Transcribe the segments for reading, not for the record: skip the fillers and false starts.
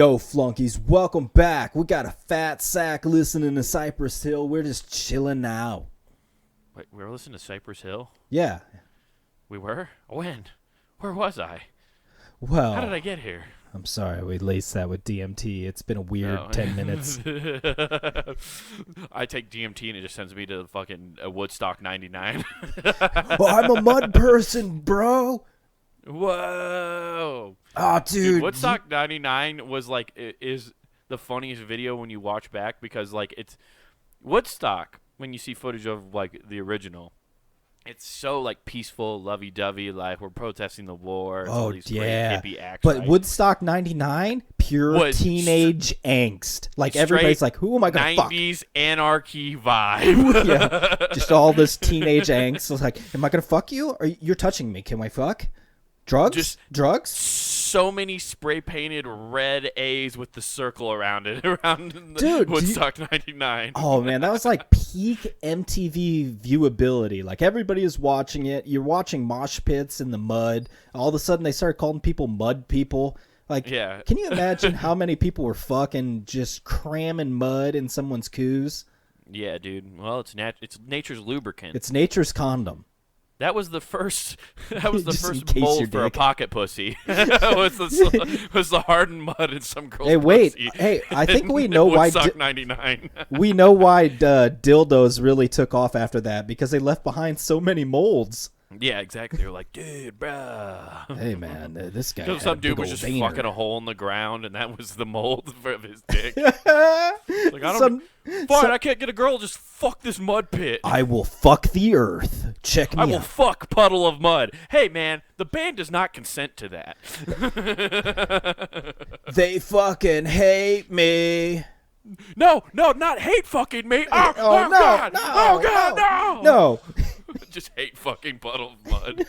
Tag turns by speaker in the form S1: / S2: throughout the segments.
S1: Yo, flunkies, welcome back. We got a fat sack listening to Cypress Hill. We're just chilling out.
S2: Wait, we were listening to Cypress Hill?
S1: Yeah.
S2: We were? When? Where was I?
S1: Well,
S2: How did I get here?
S1: I'm sorry, we laced that with DMT. It's been a weird 10 minutes.
S2: I take DMT and it just sends me to fucking Woodstock 99.
S1: Oh, I'm a mud person, bro.
S2: Whoa.
S1: Oh, dude.
S2: Woodstock 99 was like, is the funniest video when you watch back because like it's Woodstock when you see footage of like the original. It's so like peaceful, lovey-dovey, like we're protesting the war. It's all these great hippie acts.
S1: But
S2: right?
S1: Woodstock 99, pure teenage angst. Like everybody's like, who am I going to fuck?
S2: 90s anarchy vibe.
S1: Yeah, just all this teenage angst. It's like, am I going to fuck you? Or you're touching me. Can I fuck? Drugs? Drugs?
S2: So many spray-painted red A's with the circle around it.
S1: Dude,
S2: Woodstock 99.
S1: Oh, man, that was like peak MTV viewability. Like, everybody is watching it. You're watching mosh pits in the mud. All of a sudden, they started calling people mud people. Like,
S2: yeah.
S1: Can you imagine how many people were fucking just cramming mud in someone's coos?
S2: Yeah, dude. Well, it's nature's lubricant.
S1: It's nature's condom.
S2: That was the first. That was the
S1: Just
S2: first
S1: encase your
S2: mold for a
S1: dick.
S2: pocket pussy. was the hardened mud in some girl's
S1: Hey, wait.
S2: pussy.
S1: Hey, I think we know why.
S2: Woodstock 99.
S1: We know why dildos really took off after that because they left behind so many molds.
S2: Yeah, exactly. They were like, dude, bruh.
S1: Hey, man, this guy. Had
S2: Some
S1: a
S2: dude
S1: big
S2: was
S1: old
S2: just
S1: wiener.
S2: fucking a hole in the ground, and that was the mold of his dick.
S1: Like,
S2: I don't. Fine, I can't get a girl. Just fuck this mud pit.
S1: I will fuck the earth. Check me
S2: I will
S1: out.
S2: fuck puddle of mud. Hey, man, the band does not consent to that.
S1: They fucking hate me.
S2: No, not hate fucking me. Oh,
S1: Oh, no,
S2: God.
S1: no,
S2: Oh, God, no.
S1: No.
S2: Just hate fucking puddle of mud.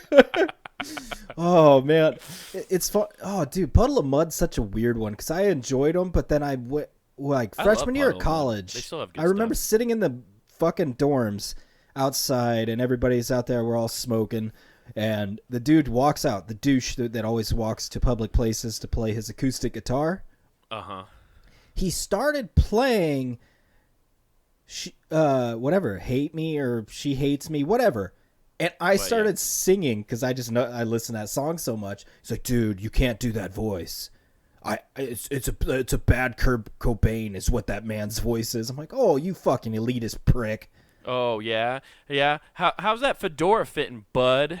S1: Oh, man. It's fun. Oh, dude, Puddle of Mud's such a weird one because I enjoyed them, but then I went, like,
S2: I
S1: freshman
S2: love
S1: year of
S2: Puddle of Mud.
S1: college,
S2: They still have good
S1: I remember
S2: stuff.
S1: sitting in the fucking dorms outside, and everybody's out there. We're all smoking, and the dude walks out, the douche that always walks to public places to play his acoustic guitar.
S2: Uh-huh.
S1: He started playing whatever, Hate Me or She Hates Me, whatever. And I started singing because I just know I listen to that song so much. He's like, dude, you can't do that voice. It's a bad Kurt Cobain is what that man's voice is. I'm like, oh, you fucking elitist prick.
S2: Oh, yeah. Yeah. How's that fedora fitting, bud?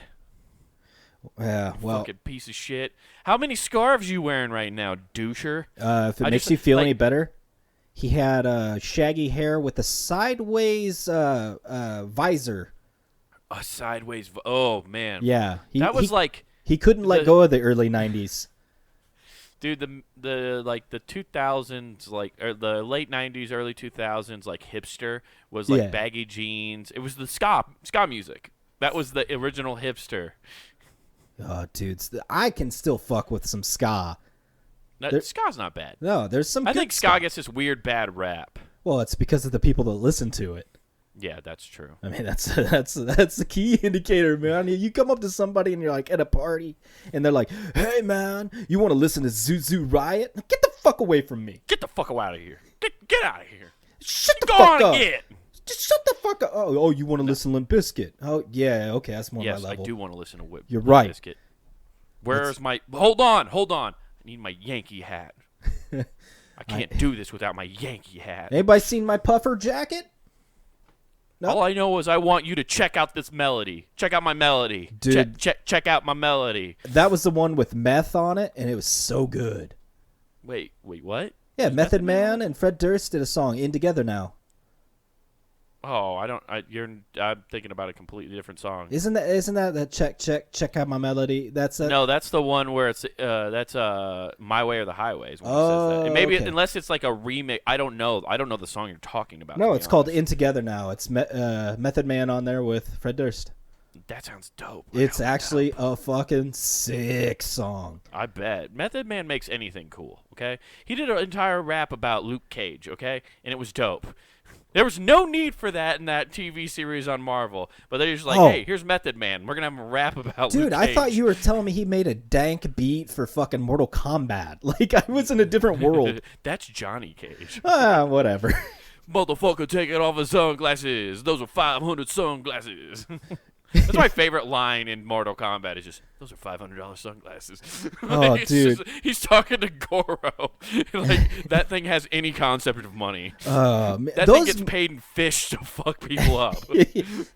S1: Yeah, well,
S2: Fucking piece of shit. How many scarves you wearing right now, doucher?
S1: if it makes you feel any better, he had shaggy hair with a sideways visor.
S2: A sideways. Oh man.
S1: Yeah,
S2: he
S1: couldn't let go of the early '90s.
S2: Dude, the 2000s, like, or the late 90s, early 2000s, like hipster was like baggy jeans. It was the ska music. That was the original hipster.
S1: Oh, dude, I can still fuck with some ska.
S2: Ska's not bad.
S1: No, there's some.
S2: I
S1: good
S2: think ska gets this weird bad rap.
S1: Well, it's because of the people that listen to it.
S2: Yeah, that's true.
S1: I mean, that's the key indicator, man. You come up to somebody and you're like at a party, and they're like, "Hey, man, you want to listen to Zuzu Riot? Get the fuck away from me!
S2: Get the fuck out of here! Get out of here!
S1: Shut the
S2: Go
S1: fuck
S2: on
S1: up!
S2: and get.
S1: Just shut the fuck up! Oh, you want to listen to Limp Bizkit? Oh, yeah, okay, that's more
S2: Yes,
S1: my level.
S2: I do want to listen to Whip.
S1: You're right.
S2: Biscuit. Where's my? Hold on. I need my Yankee hat. I can't do this without my Yankee hat.
S1: Anybody seen my puffer jacket? No?
S2: All I know is I want you to check out this melody. Check out my melody.
S1: Dude.
S2: Check out my melody.
S1: That was the one with meth on it, and it was so good.
S2: Wait, what?
S1: Yeah, Method Man and Fred Durst did a song, In Together Now.
S2: Oh, I'm thinking about a completely different song.
S1: Isn't that check out my melody? That's a,
S2: No, that's the one where it's that's My Way or the Highway. Is when he says that. And maybe unless it's like a remix. I don't know the song you're talking about.
S1: No, it's called In Together Now. It's Method Man on there with Fred Durst.
S2: That sounds dope.
S1: It's actually a fucking sick song.
S2: I bet. Method Man makes anything cool, okay? He did an entire rap about Luke Cage, okay? And it was dope. There was no need for that in that TV series on Marvel. But they're just like,
S1: Oh.
S2: hey, here's Method Man. We're going to have him rap about
S1: Dude,
S2: Luke
S1: I
S2: Cage.
S1: thought you were telling me he made a dank beat for fucking Mortal Kombat. Like, I was in a different world.
S2: That's Johnny Cage.
S1: Whatever.
S2: Motherfucker taking off his sunglasses. Those are 500 sunglasses. That's my favorite line in Mortal Kombat is just, those are $500 sunglasses.
S1: Oh, dude.
S2: He's talking to Goro. Like, that thing has any concept of money. That thing gets paid in fish to fuck people up.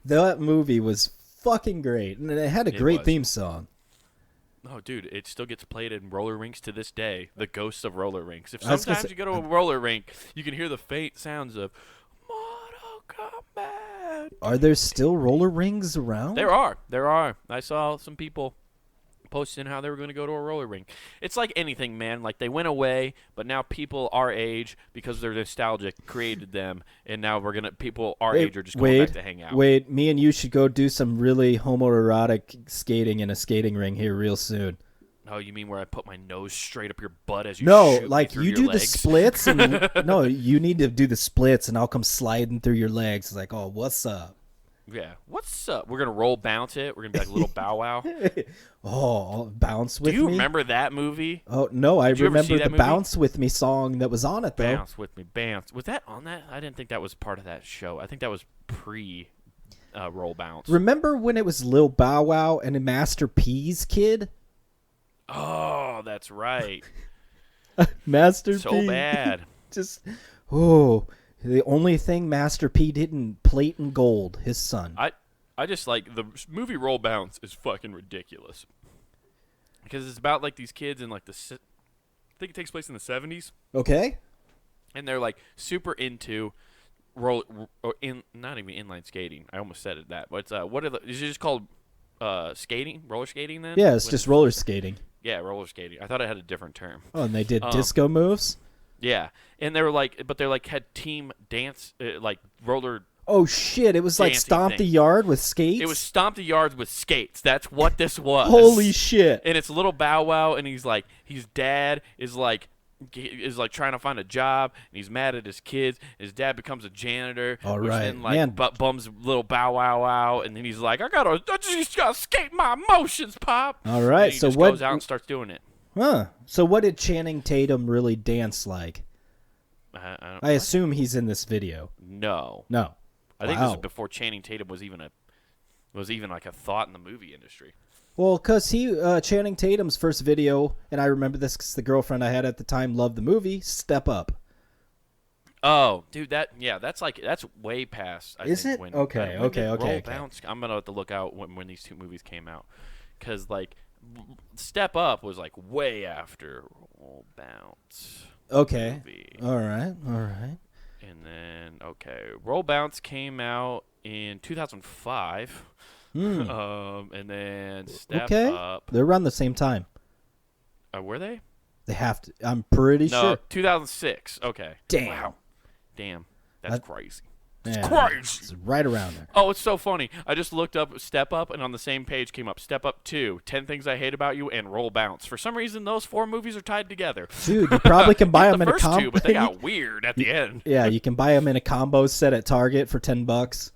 S1: That movie was fucking great. And it had a great theme song.
S2: Oh, dude, it still gets played in roller rinks to this day. The ghosts of roller rinks. If sometimes you go to a roller rink, you can hear the faint sounds of Mortal Kombat.
S1: Are there still roller rings around?
S2: There are. I saw some people posting how they were going to go to a roller rink. It's like anything, man. Like, they went away, but now people our age, because they're nostalgic, created them, and now people our age are just going back to hang out.
S1: Wait, me and you should go do some really homoerotic skating in a skating ring here real soon.
S2: Oh, you mean where I put my nose straight up your butt as you
S1: No,
S2: shoot
S1: like
S2: me through
S1: you
S2: your
S1: do
S2: legs?
S1: the splits and no, you need to do the splits and I'll come sliding through your legs. It's like, oh, what's up?
S2: Yeah, what's up? We're gonna roll bounce it. We're gonna be like a little Bow Wow.
S1: Oh, bounce with me.
S2: Do you remember that movie?
S1: Oh no, I remember the
S2: movie?
S1: bounce with me song that was on it though.
S2: Bounce with me, bounce. Was that on that? I didn't think that was part of that show. I think that was pre roll bounce.
S1: Remember when it was Lil Bow Wow and a Master P's kid?
S2: Oh, that's right.
S1: Master
S2: So
S1: P.
S2: bad.
S1: Just the only thing Master P didn't plate in gold, his son.
S2: I just like the movie Roll Bounce is fucking ridiculous because it's about like these kids in like I think it takes place in the 70s.
S1: Okay.
S2: And they're like super into not even inline skating. I almost said it that, but is it just called skating, roller skating then?
S1: Yeah, it's just roller skating.
S2: Yeah, roller skating. I thought it had a different term.
S1: Oh, and they did disco moves?
S2: Yeah. And they were like, but they're like had team dance, like roller.
S1: Oh, shit. It was like Stomp the Yard with skates?
S2: It was Stomp the Yards with skates. That's what this was.
S1: Holy shit.
S2: And it's little Bow Wow, and he's like, his dad is like trying to find a job, and he's mad at his kids. His dad becomes a janitor.
S1: All
S2: which
S1: right.
S2: then like bums little Bow Wow out, and then he's like, I just gotta skate my emotions, Pop.
S1: All right.
S2: And he just goes out and starts doing it.
S1: Huh. So what did Channing Tatum really dance like? I assume he's in this video.
S2: No. I think this is before Channing Tatum was even like a thought in the movie industry.
S1: Well, because Channing Tatum's first video, and I remember this because the girlfriend I had at the time loved the movie, Step Up.
S2: Oh, dude, that's way past.
S1: Is it? Okay.
S2: Bounce. I'm gonna have to look out when these two movies came out, because like Step Up was like way after Roll Bounce.
S1: Okay.
S2: Movie.
S1: All right.
S2: And then Roll Bounce came out in 2005. And then Step Up.
S1: They're around the same time.
S2: Were they?
S1: They have to. I'm pretty sure.
S2: No, 2006. Okay.
S1: Damn.
S2: Wow. Damn. That's crazy.
S1: Yeah,
S2: It's crazy.
S1: It's right around there.
S2: Oh, it's so funny. I just looked up Step Up, and on the same page came up Step Up 2, 10 Things I Hate About You, and Roll Bounce. For some reason, those four movies are tied together.
S1: Dude, you probably can buy them in a combo.
S2: The first two, but they got weird at the end.
S1: Yeah, you can buy them in a combo set at Target for $10.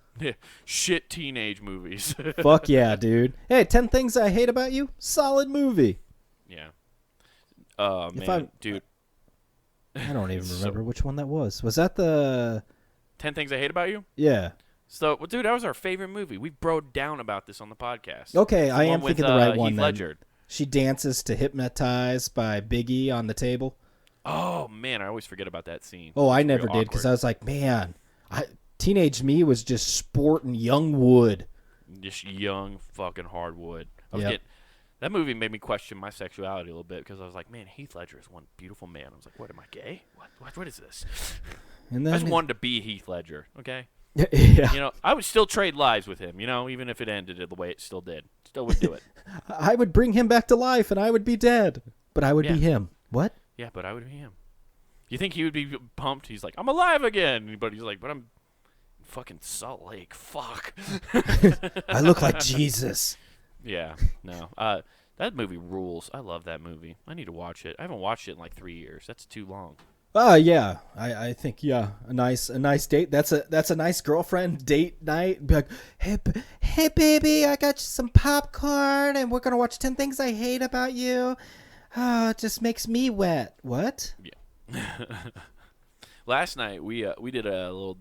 S2: Shit teenage movies.
S1: Fuck yeah, dude. Hey, 10 Things I Hate About You? Solid movie.
S2: Yeah. Dude.
S1: I don't even remember which one that was. Was that the
S2: 10 Things I Hate About You?
S1: Yeah.
S2: So, well, dude, that was our favorite movie. We broed down about this on the podcast.
S1: Okay, I am thinking the right one
S2: Heath
S1: then.
S2: Ledger.
S1: She dances to Hypnotize by Biggie on the table.
S2: Oh, man, I always forget about that scene.
S1: Oh, I never did because I was like, man, teenage me was just sporting young wood.
S2: Just young fucking hardwood.
S1: Yep.
S2: That movie made me question my sexuality a little bit because I was like, man, Heath Ledger is one beautiful man. I was like, what, am I gay? What is this?
S1: And then
S2: I just wanted to be Heath Ledger, okay?
S1: Yeah.
S2: You know, I would still trade lives with him, you know, even if it ended the way it still did. Still would do it.
S1: I would bring him back to life and I would be dead, but I would be him. What?
S2: Yeah, but I would be him. You think he would be pumped? He's like, I'm alive again. But he's like, but I'm fucking Salt Lake. Fuck.
S1: I look like Jesus.
S2: Yeah, no. That movie rules. I love that movie. I need to watch it. I haven't watched it in like 3 years. That's too long.
S1: Yeah, I think a nice date. That's a nice girlfriend date night. Be like, hey baby, I got you some popcorn, and we're gonna watch 10 Things I Hate About You. Oh, it just makes me wet. What?
S2: Yeah. Last night we did a little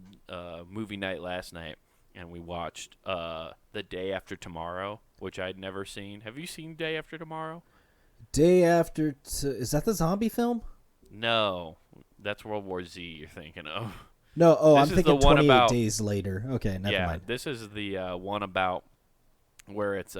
S2: movie night last night, and we watched The Day After Tomorrow, which I'd never seen. Have you seen Day After Tomorrow?
S1: Day After is that the zombie film?
S2: No, that's World War Z you're thinking of.
S1: No, I'm
S2: This is
S1: thinking
S2: the one
S1: 28
S2: about
S1: Days Later. Okay, never mind.
S2: This is the one about where it's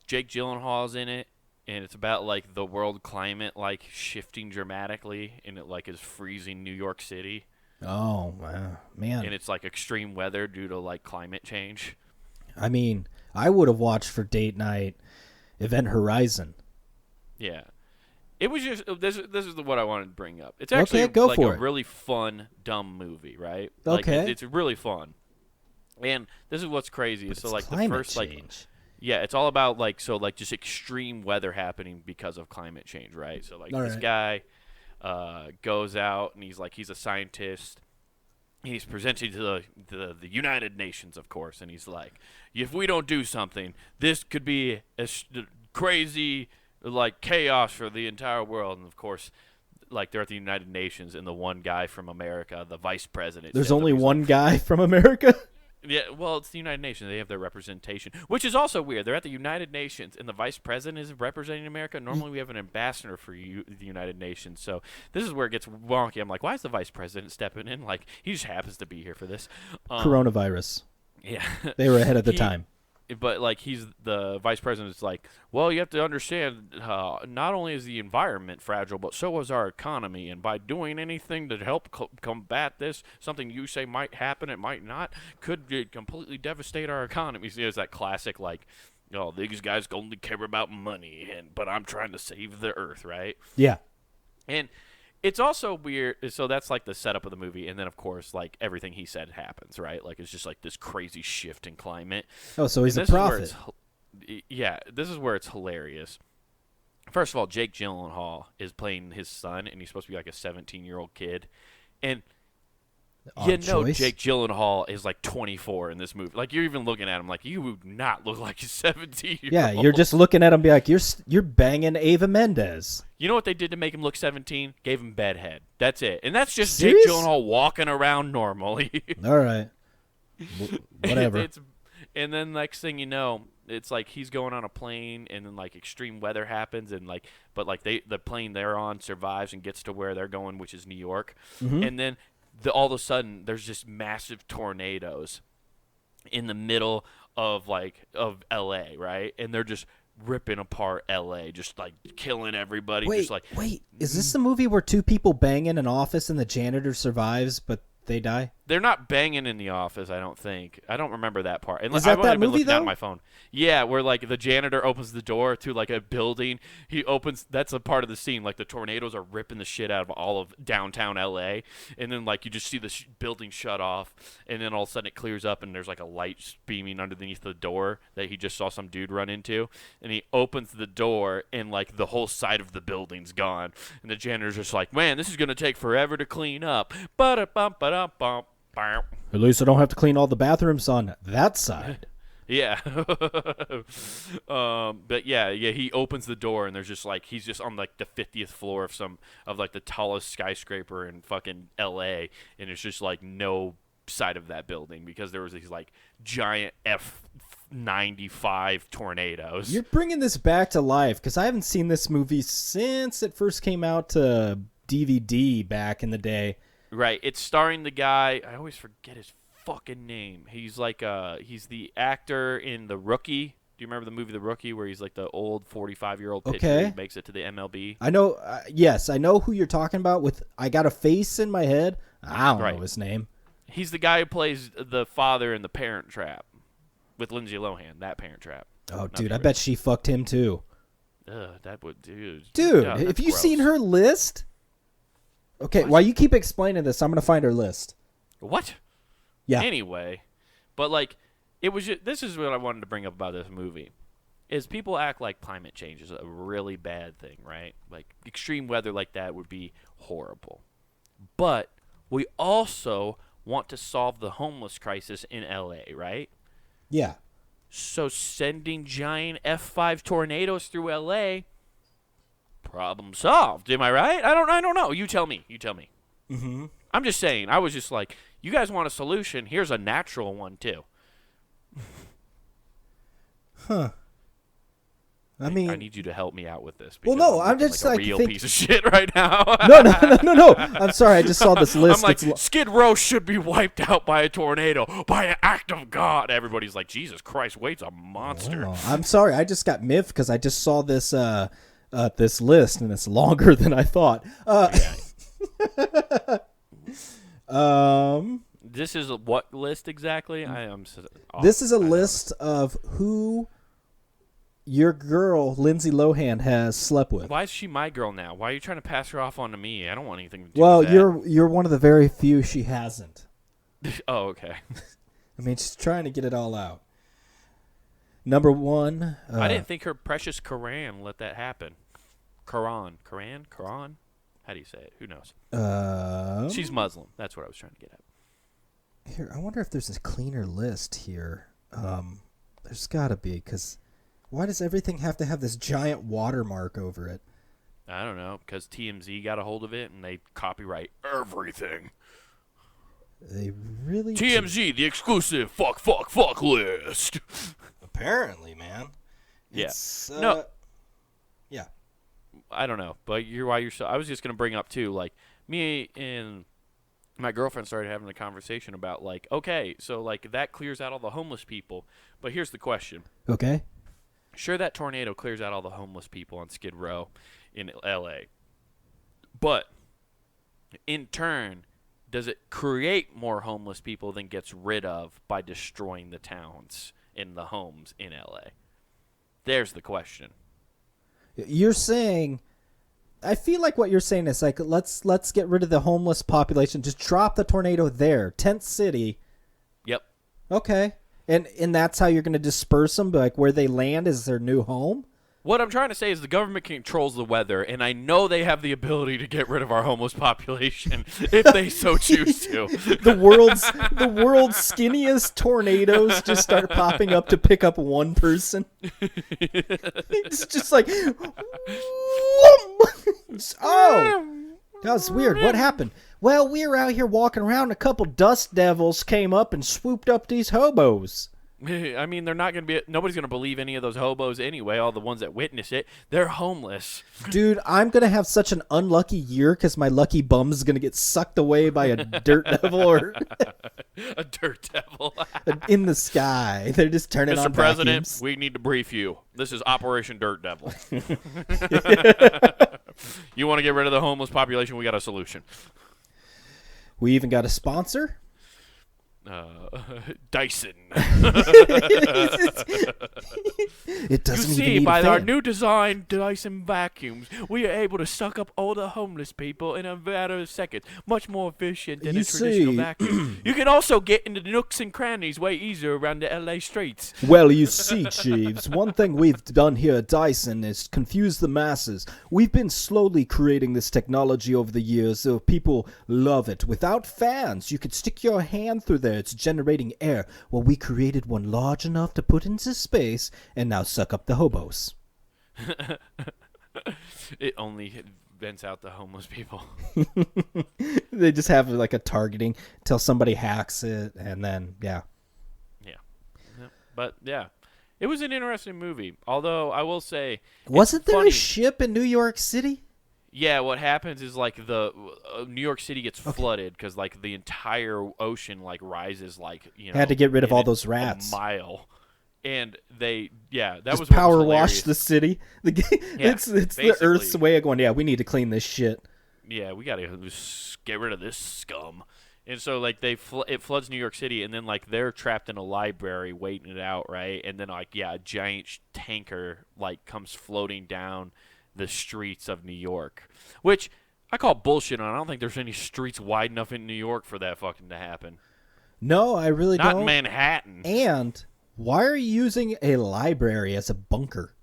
S2: Jake Gyllenhaal's in it, and it's about like the world climate like shifting dramatically, and it like is freezing New York City,
S1: Oh, wow, man.
S2: and it's like extreme weather due to like climate change.
S1: I mean, I would have watched for date night Event Horizon.
S2: Yeah. It was just this is what I wanted to bring up. It's actually
S1: Okay, go
S2: like
S1: for
S2: a
S1: it.
S2: really fun dumb movie, right? Like,
S1: Okay.
S2: it's really fun. And this is what's crazy. So
S1: It's
S2: like the
S1: climate
S2: first
S1: change.
S2: it's all about like just extreme weather happening because of climate change, right? So like
S1: All
S2: this
S1: right.
S2: guy goes out and he's a scientist. He's presenting to the United Nations, of course, and he's like, if we don't do something, this could be crazy like chaos for the entire world. And of course, like they're at the United Nations, and the one guy from America, the vice president,
S1: There's
S2: shows up.
S1: only
S2: He's
S1: one guy from America?
S2: yeah, well, it's the United Nations. They have their representation, which is also weird. They're at the United Nations, and the vice president is representing America. Normally, we have an ambassador for the United Nations. So this is where it gets wonky. I'm like, why is the vice president stepping in? Like, he just happens to be here for this.
S1: Coronavirus.
S2: Yeah.
S1: They were ahead of the
S2: He-
S1: time.
S2: But like he's the vice president is like, well, you have to understand, not only is the environment fragile, but so is our economy. And by doing anything to help combat this, something you say might happen, it might not, could completely devastate our economy. So it's that classic like, oh, these guys only care about money, but I'm trying to save the earth, right?
S1: Yeah.
S2: And it's also weird. So that's like the setup of the movie, and then of course, like everything he said happens, right? Like it's just like this crazy shift in climate.
S1: Oh, so he's
S2: And
S1: a
S2: this is where
S1: prophet.
S2: yeah, this is where it's hilarious. First of all, Jake Gyllenhaal is playing his son, and he's supposed to be like a 17-year-old kid, and
S1: Odd choice.
S2: Jake Gyllenhaal is like 24 in this movie. Like you're even looking at him like you would not look like a 17-year-old.
S1: Yeah, you're just looking at him, be like, you're banging Ava Mendez.
S2: You know what they did to make him look 17? Gave him bedhead. That's it, and that's just
S1: Serious?
S2: Jake Gyllenhaal walking around normally.
S1: All right. Whatever.
S2: And then next thing you know, it's like he's going on a plane, and then like extreme weather happens, and like but like the plane they're on survives and gets to where they're going, which is New York, and then all of a sudden there's just massive tornadoes in the middle of L.A., right, and they're just ripping apart L.A., just like killing everybody.
S1: Wait,
S2: just
S1: is this the movie where two people bang in an office and the janitor survives, but they die?
S2: They're not banging in the office, I don't think. I don't remember that part.
S1: Is that
S2: I
S1: that
S2: have been
S1: movie,
S2: looking down
S1: though?
S2: at my phone. Yeah, where like the janitor opens the door to like a building. He opens. That's a part of the scene. Like the tornadoes are ripping the shit out of all of downtown LA, and then like you just see the building shut off, and then all of a sudden it clears up, and there's like a light beaming underneath the door that he just saw some dude run into, and he opens the door, and like the whole side of the building's gone, and the janitor's just like, man, this is gonna take forever to clean up. Ba-da-bum-ba-dum-bum.
S1: At least I don't have to clean all the bathrooms on that side.
S2: Yeah. But yeah, he opens the door, and there's just like he's just on like the 50th floor of like the tallest skyscraper in fucking LA, and it's just like no side of that building because there was these like giant F95 tornadoes.
S1: You're bringing this back to life because I haven't seen this movie since it first came out to DVD back in the day.
S2: Right. It's starring the guy, I always forget his fucking name. He's like he's the actor in The Rookie. Do you remember the movie The Rookie where he's like the old 45-year-old pitcher
S1: Okay.
S2: who makes it to the MLB?
S1: I know, yes, I know who you're talking about. I got a face in my head. I don't
S2: Right.
S1: know his name.
S2: He's the guy who plays the father in The Parent Trap with Lindsay Lohan, that Parent Trap.
S1: Oh,
S2: Not
S1: dude,
S2: the
S1: I bet she fucked him too.
S2: Ugh, that would, dude.
S1: Dude,
S2: God,
S1: have
S2: that's
S1: you seen
S2: gross.
S1: her list? Okay,
S2: What?
S1: while you keep explaining this, I'm going to find her list.
S2: What?
S1: Yeah.
S2: Anyway, but like, it was. This is what I wanted to bring up about this movie. is people act like climate change is a really bad thing, right? Like extreme weather like that would be horrible. But we also want to solve the homeless crisis in LA, right?
S1: Yeah.
S2: So sending giant F5 tornadoes through LA, problem solved. Am I right? I don't know. You tell me.
S1: Mm-hmm.
S2: I'm just saying. I was just like, you guys want a solution? Here's a natural one too.
S1: Huh. I mean,
S2: I need you to help me out with this.
S1: Well, no, I'm
S2: looking
S1: just
S2: like a
S1: like
S2: real
S1: think-
S2: piece of shit right now.
S1: No. I'm sorry. I just saw this list.
S2: I'm like, Skid Row should be wiped out by a tornado, by an act of God. Everybody's like, Jesus Christ, Wade's a monster.
S1: Oh, I'm sorry. I just got miffed because I just saw this this list and it's longer than I thought.
S2: This is what list exactly?
S1: This is a list of who your girl Lindsay Lohan has slept with.
S2: Why is she my girl now? Why are you trying to pass her off onto me? I don't want anything to do
S1: Well,
S2: with that.
S1: you're one of the very few she hasn't.
S2: Oh, okay.
S1: I mean, she's trying to get it all out. Number 1.
S2: I didn't think her precious Quran let that happen. Quran? How do you say it? Who knows? She's Muslim. That's what I was trying to get at.
S1: Here, I wonder if there's a cleaner list here. There's got to be, because why does everything have to have this giant watermark over it?
S2: I don't know, because TMZ got a hold of it and they copyright everything.
S1: They really
S2: TMZ, the exclusive fuck list.
S1: Apparently, man.
S2: Yeah.
S1: No.
S2: Yeah. I don't know, but I was just gonna bring up too, like me and my girlfriend started having a conversation about like, okay, so like that clears out all the homeless people, but here's the question.
S1: Okay.
S2: Sure, that tornado clears out all the homeless people on Skid Row in LA, but in turn, does it create more homeless people than gets rid of by destroying the towns and the homes in LA? There's the question.
S1: You're saying, I feel like what you're saying is like, let's get rid of the homeless population. Just drop the tornado there. Tent City.
S2: Yep.
S1: Okay. And that's how you're going to disperse them? Like where they land is their new home?
S2: What I'm trying to say is the government controls the weather, and I know they have the ability to get rid of our homeless population if they so choose to.
S1: The world's skinniest tornadoes just start popping up to pick up one person. It's just like, oh, that was weird. What happened? Well, we were out here walking around, and a couple dust devils came up and swooped up these hobos.
S2: I mean, nobody's going to believe any of those hobos anyway, all the ones that witness it. They're homeless.
S1: Dude, I'm going to have such an unlucky year because my lucky bum's going to get sucked away by a dirt devil or
S2: a dirt devil.
S1: in the sky. They're just turning on
S2: Mr. President,
S1: vacuums.
S2: we need to brief you. This is Operation Dirt Devil. You want to get rid of the homeless population? We got a solution.
S1: We even got a sponsor.
S2: Dyson.
S1: It doesn't
S2: You
S1: even
S2: see,
S1: need
S2: by
S1: a fan.
S2: our new design Dyson vacuums, we are able to suck up all the homeless people in a matter of seconds, much more efficient than
S1: You
S2: a traditional
S1: see-
S2: vacuum. You can also get into the nooks and crannies way easier around the LA streets.
S1: Well, you see, Jeeves, one thing we've done here at Dyson is confuse the masses. We've been slowly creating this technology over the years so people love it. Without fans, you could stick your hand through there. It's generating air. Well, we created one large enough to put into space and now suck up the hobos.
S2: It only vents out the homeless people.
S1: They just have like a targeting till somebody hacks it, and then, yeah.
S2: Yeah. But, yeah. It was an interesting movie. Although, I will say...
S1: Wasn't there
S2: funny.
S1: a ship in New York City?
S2: Yeah, what happens is like the New York City gets flooded because like the entire ocean like rises like
S1: Had to get rid of all
S2: in
S1: those rats.
S2: a mile, and that
S1: Just
S2: was what
S1: power
S2: was
S1: wash
S2: hilarious.
S1: the city. It's the
S2: basically.
S1: Earth's way of going, yeah, we need to clean this shit.
S2: Yeah, we gotta just get rid of this scum. And so like it floods New York City, and then like they're trapped in a library waiting it out, right? And then like a giant tanker like comes floating down the streets of New York, which I call bullshit on. I don't think there's any streets wide enough in New York for that fucking to happen.
S1: No, I really
S2: Not
S1: don't.
S2: in Manhattan.
S1: And Why are you using a library as a bunker?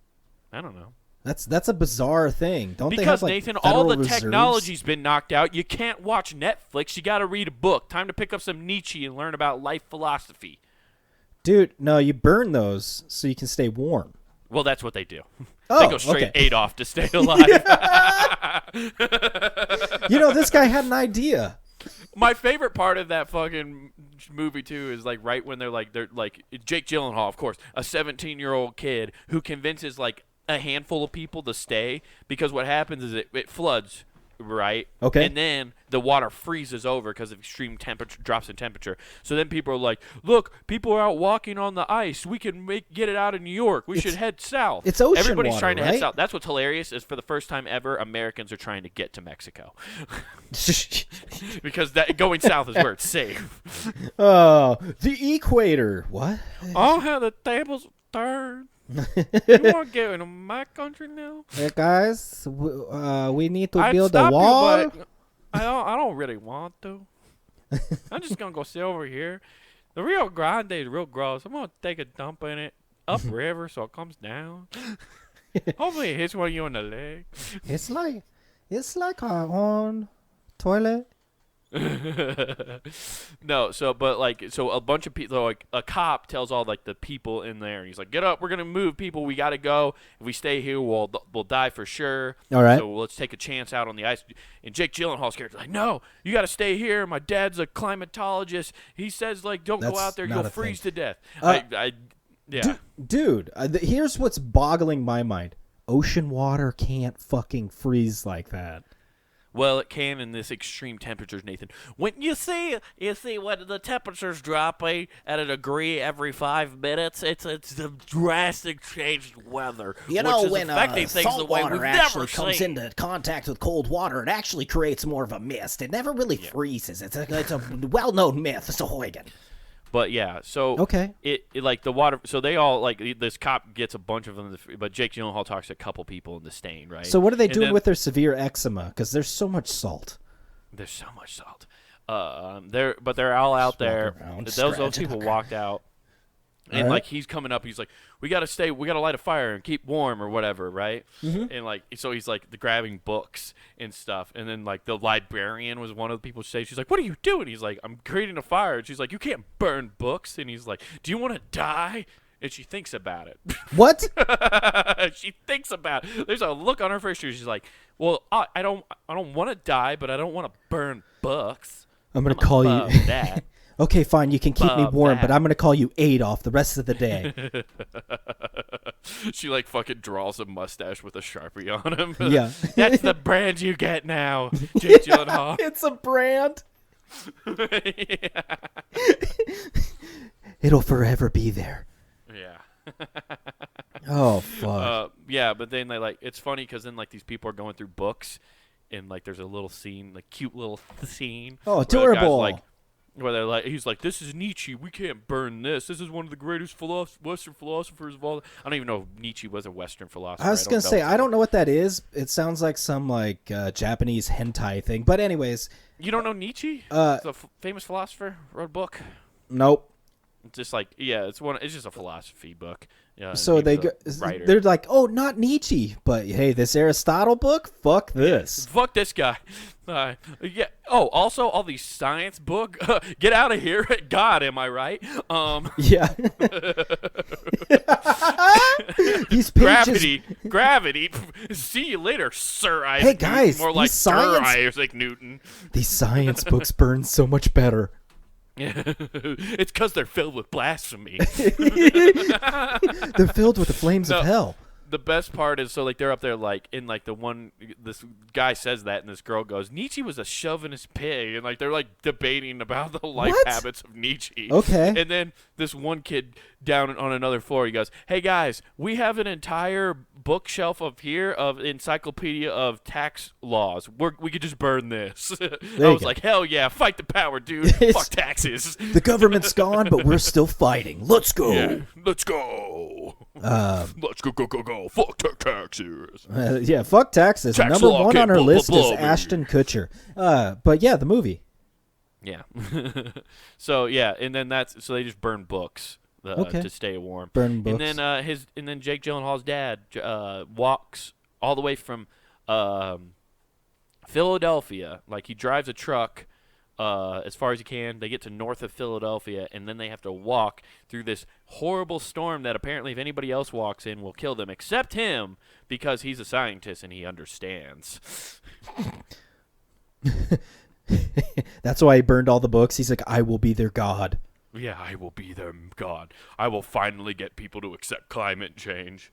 S2: I don't know.
S1: That's a bizarre thing. Don't
S2: because
S1: they have, like,
S2: Nathan,
S1: Federal
S2: all the
S1: Reserves?
S2: technology's been knocked out. You can't watch Netflix. You got to read a book. Time to pick up some Nietzsche and learn about life philosophy.
S1: Dude, no, you burn those so you can stay warm.
S2: Well, that's what they do.
S1: Oh,
S2: they go straight
S1: okay.
S2: Adolf to stay alive.
S1: This guy had an idea.
S2: My favorite part of that fucking movie too is like right when they're like Jake Gyllenhaal, of course, a 17-year-old kid who convinces like a handful of people to stay because what happens is it floods, right?
S1: Okay.
S2: And then the water freezes over because of extreme temperature drops in temperature. So then people are like, "Look, people are out walking on the ice. We can get it out of New York. We should head south."
S1: It's ocean
S2: Everybody's
S1: water,
S2: trying to
S1: right?
S2: head south. That's what's hilarious is for the first time ever, Americans are trying to get to Mexico. Because going south is where it's safe.
S1: Oh, the equator. What?
S2: Oh, how the tables turn. You want to get into my country now?
S1: Hey guys, we need to
S2: I'd
S1: build a
S2: stop
S1: wall.
S2: you, but I don't really want to. I'm just gonna go sit over here. The Rio Grande is real gross. I'm gonna take a dump in it upriver so it comes down. Hopefully it hits one of you in the leg.
S1: It's like our own toilet.
S2: No, so a bunch of people, like a cop tells all like the people in there, and he's like, "Get up, we're gonna move, people. We gotta go. If we stay here, we'll die for sure.
S1: All right.
S2: So let's take a chance out on the ice." And Jake Gyllenhaal's character's like, "No, you gotta stay here. My dad's a climatologist. He says like, don't go out there, you'll freeze to death." Yeah.
S1: Dude, here's what's boggling my mind: ocean water can't fucking freeze like that.
S2: Well, it can in this extreme temperatures, Nathan. When you see when the temperatures dropping at a degree every 5 minutes, it's a drastic change in weather.
S1: When salt water actually comes into contact with cold water, it actually creates more of a mist. It never really freezes. It's a well-known myth. It's a Huygen.
S2: But yeah, so
S1: okay,
S2: it like the water. So they all like this cop gets a bunch of them, but Jake Gyllenhaal talks to a couple people in the stain, right?
S1: So what are they doing with their severe eczema? Because there's so much salt.
S2: There's so much salt. They're all out there. Those people walked out. And like he's coming up, he's like, "We gotta stay. We gotta light a fire and keep warm or whatever, right?"
S1: Mm-hmm.
S2: And like, so he's like grabbing books and stuff. And then like the librarian was one of the people who say, she's like, "What are you doing?" He's like, "I'm creating a fire." And she's like, "You can't burn books." And he's like, "Do you want to die?" And she thinks about it.
S1: What?
S2: She thinks about it. There's a look on her face. She's like, "Well, I don't want to die, but I don't want to burn books.
S1: I'm gonna call you
S2: that."
S1: Okay, fine. You can keep me warm, but I'm going to call you Adolf the rest of the day.
S2: She, like, fucking draws a mustache with a Sharpie on him.
S1: Yeah.
S2: That's the brand you get now, Jake Gyllenhaal.
S1: It's a brand.
S2: Yeah.
S1: It'll forever be there.
S2: Yeah.
S1: Oh, fuck.
S2: Yeah, but then they, like, it's funny because then, like, these people are going through books, and, like, there's a little scene, like, cute little scene.
S1: Oh, adorable.
S2: Where they're like, he's like, "This is Nietzsche. We can't burn this. This is one of the greatest Western philosophers of all." I don't even know if Nietzsche was a Western philosopher.
S1: I was going to say, I don't know what that is. It sounds like some like Japanese hentai thing. But anyways.
S2: You don't know Nietzsche? The famous philosopher wrote a book.
S1: Nope.
S2: Just like, yeah, it's just a philosophy book.
S1: So they're like, "Oh, not Nietzsche, but hey, this Aristotle book, fuck this,
S2: fuck this guy." Yeah. Oh, also all these science book. Get out of here, God. Am I right?
S1: Yeah. These pages...
S2: Gravity. See you later, Sir Isaac.
S1: Hey guys,
S2: Newton. More like Sir Isaac Newton.
S1: These science books burn so much better.
S2: Yeah. It's because they're filled with blasphemy.
S1: They're filled with the flames of hell.
S2: The best part is, so like they're up there like in like this guy says that and this girl goes, "Nietzsche was a chauvinist pig," and like they're like debating about the life habits of Nietzsche.
S1: Okay.
S2: And then this one kid down on another floor, he goes, "Hey guys, we have an entire bookshelf up here of encyclopedia of tax laws. We could just burn this." I was like, "Hell yeah, fight the power, dude. Fuck taxes."
S1: The government's gone, but we're still fighting. Let's go.
S2: Yeah, let's go. Let's go. Fuck taxes.
S1: Yeah, fuck taxes.
S2: Tax
S1: Number
S2: law
S1: one on our list is
S2: me.
S1: Ashton Kutcher. But yeah, the movie.
S2: Yeah. So yeah, and then so they just burn books. to stay warm.
S1: Burn books.
S2: And then Jake Gyllenhaal's dad walks all the way from Philadelphia. Like, he drives a truck as far as he can. They get to north of Philadelphia, and then they have to walk through this horrible storm that apparently if anybody else walks in will kill them, except him, because he's a scientist and he understands.
S1: That's why he burned all the books. He's like, I will be their god.
S2: Yeah, I will be their god. I will finally get people to accept climate change.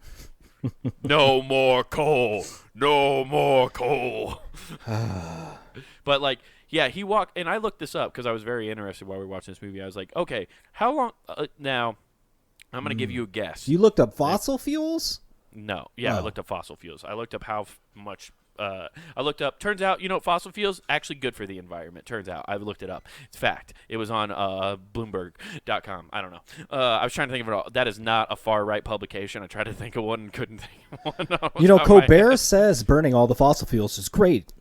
S2: No more coal. No more coal. But, like, yeah, he walked, and I looked this up because I was very interested while we were watching this movie. I was like, okay, how long, now, I'm going to give you a guess.
S1: You looked up fossil fuels?
S2: No. Yeah, I looked up fossil fuels. I looked up how much, turns out, fossil fuels, actually good for the environment. Turns out. I looked it up. It's fact. It was on Bloomberg.com. I don't know. I was trying to think of it all. That is not a far-right publication. I tried to think of one and couldn't think of one.
S1: Colbert says burning all the fossil fuels is great.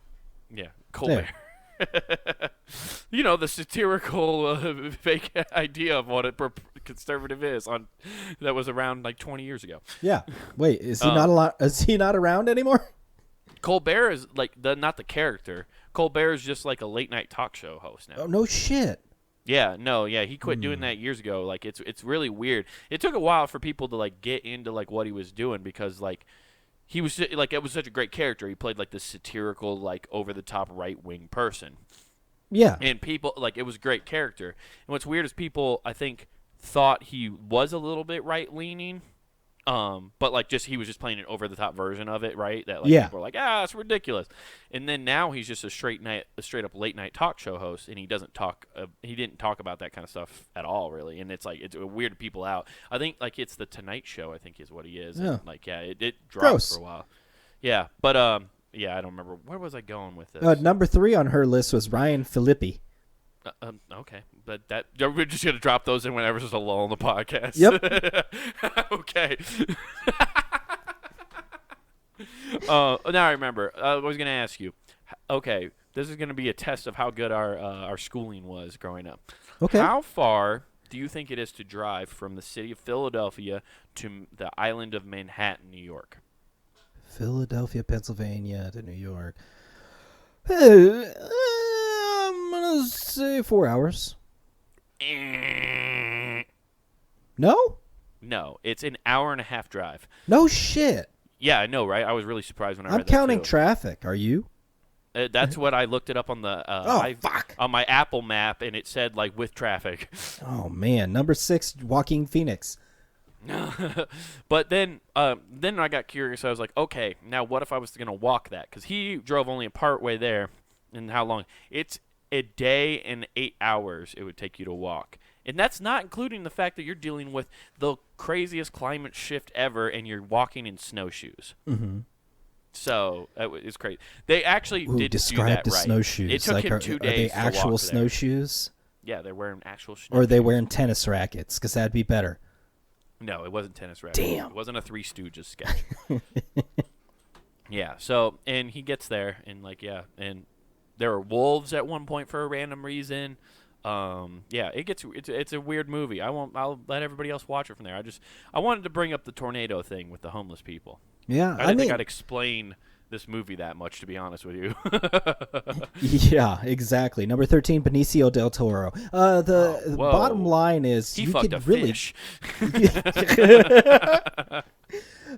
S2: Yeah, Colbert. The satirical fake idea of what a conservative is that was around like 20 years ago.
S1: Yeah. Wait, is he is he not around anymore?
S2: Colbert is like not the character. Colbert is just like a late night talk show host now.
S1: Oh, no shit.
S2: Yeah, he quit doing that years ago. Like, it's really weird. It took a while for people to like get into like what he was doing, because like he was like, it was such a great character. He played like this satirical, like, over the top right wing person.
S1: Yeah.
S2: And people, like, it was a great character. And what's weird is people, I think, thought he was a little bit right leaning. But like, he was just playing an over the top version of it, right? That like people were like, it's ridiculous. And then now he's just a straight up late night talk show host, and he didn't talk about that kind of stuff at all, really. And it's like, it's weirded people out. I think like it's the Tonight Show, I think is what he is.
S1: Yeah.
S2: And, like, it dropped for a while. Yeah, but I don't remember, where was I going with this?
S1: Number 3 on her list was Ryan Phillippe.
S2: Okay, but we're just gonna drop those in whenever there's a lull in the podcast.
S1: Yep.
S2: Okay. Now I remember. I was gonna ask you. Okay, this is gonna be a test of how good our schooling was growing up.
S1: Okay.
S2: How far do you think it is to drive from the city of Philadelphia to the island of Manhattan, New York?
S1: Philadelphia, Pennsylvania to New York. I'm gonna say 4 hours. No,
S2: it's an hour and a half drive.
S1: No shit.
S2: Yeah, I know, right? I was really surprised when I read that.
S1: I'm counting
S2: too.
S1: Traffic. Are you?
S2: That's what I looked it up on the
S1: fuck.
S2: On my Apple map, and it said like with traffic.
S1: Oh man, number 6, Joaquin Phoenix.
S2: But then I got curious. I was like, okay, now what if I was going to walk that? Because he drove only a part way there. And how long? It's a day and 8 hours it would take you to walk. And that's not including the fact that you're dealing with the craziest climate shift ever, and you're walking in snowshoes.
S1: Mm-hmm.
S2: So it's crazy. They actually did
S1: describe
S2: do that
S1: the
S2: right.
S1: snowshoes.
S2: It took him 2 days.
S1: Are they
S2: to
S1: actual
S2: walk
S1: snowshoes?
S2: There. Yeah, they're wearing actual snowshoes.
S1: Or are they wearing tennis rackets? Because that'd be better.
S2: No, it wasn't tennis rackets.
S1: Damn.
S2: It wasn't a Three Stooges sketch. Yeah. So, and he gets there, and and there are wolves at one point for a random reason. It's a weird movie. I'll let everybody else watch it from there. I wanted to bring up the tornado thing with the homeless people.
S1: Yeah,
S2: I didn't think I'd explain this movie that much, to be honest with you.
S1: Yeah, exactly. Number 13, Benicio del Toro. The bottom line is
S2: he fucked a fish.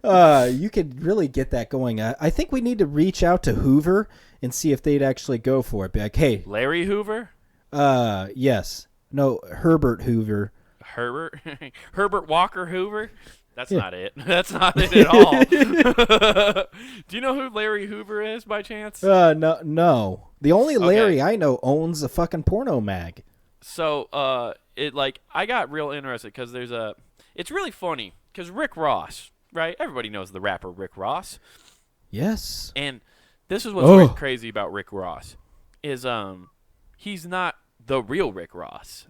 S1: You could really get that going. I think we need to reach out to Hoover and see if they'd actually go for it. Be like, hey,
S2: Larry Hoover?
S1: Yes. No, Herbert Hoover.
S2: Herbert Walker Hoover? That's not it. That's not it at all. Do you know who Larry Hoover is by chance?
S1: No. The only Larry I know owns a fucking porno mag.
S2: So, I got real interested because it's really funny because Rick Ross, right? Everybody knows the rapper Rick Ross.
S1: Yes.
S2: And this is what's really crazy about Rick Ross is he's not the real Rick Ross.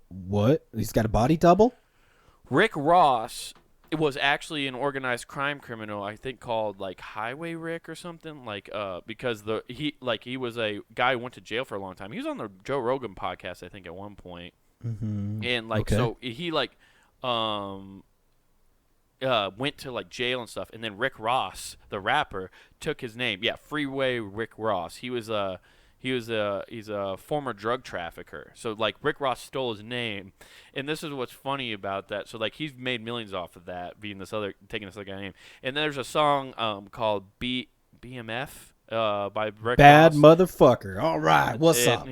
S1: What? He's got a body double? Rick
S2: Ross was actually an organized crime criminal, I think called like Highway Rick or something, because he was a guy who went to jail for a long time. He was on the Joe Rogan podcast, I think, at one point.
S1: Mm-hmm.
S2: And like
S1: Okay.
S2: so he like went to like jail and stuff, and then Rick Ross, the rapper, took his name. Yeah, Freeway Rick Ross. He's a former drug trafficker. So like Rick Ross stole his name, and this is what's funny about that. So like he's made millions off of that, taking this other guy's name. And there's a song called BMF by Rick
S1: Bad
S2: Ross.
S1: motherfucker. All right, what's up?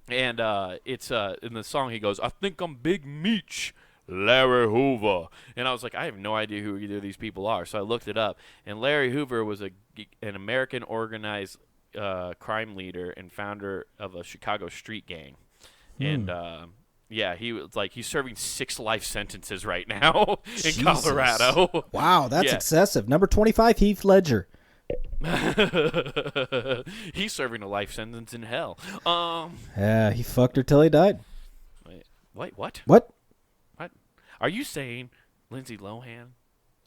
S2: And it's in the song he goes, "I think I'm Big Meech, Larry Hoover," and I was like, I have no idea who either of these people are. So I looked it up, and Larry Hoover was an American organized crime leader and founder of a Chicago street gang, and yeah, he was like he's serving 6 life sentences right now in
S1: Jesus.
S2: Colorado.
S1: Wow, that's
S2: Yeah.
S1: excessive. Number 25, Heath Ledger.
S2: He's serving a life sentence in hell.
S1: Yeah, he fucked her till he died.
S2: Wait, what?
S1: What?
S2: What? Are you saying Lindsay Lohan's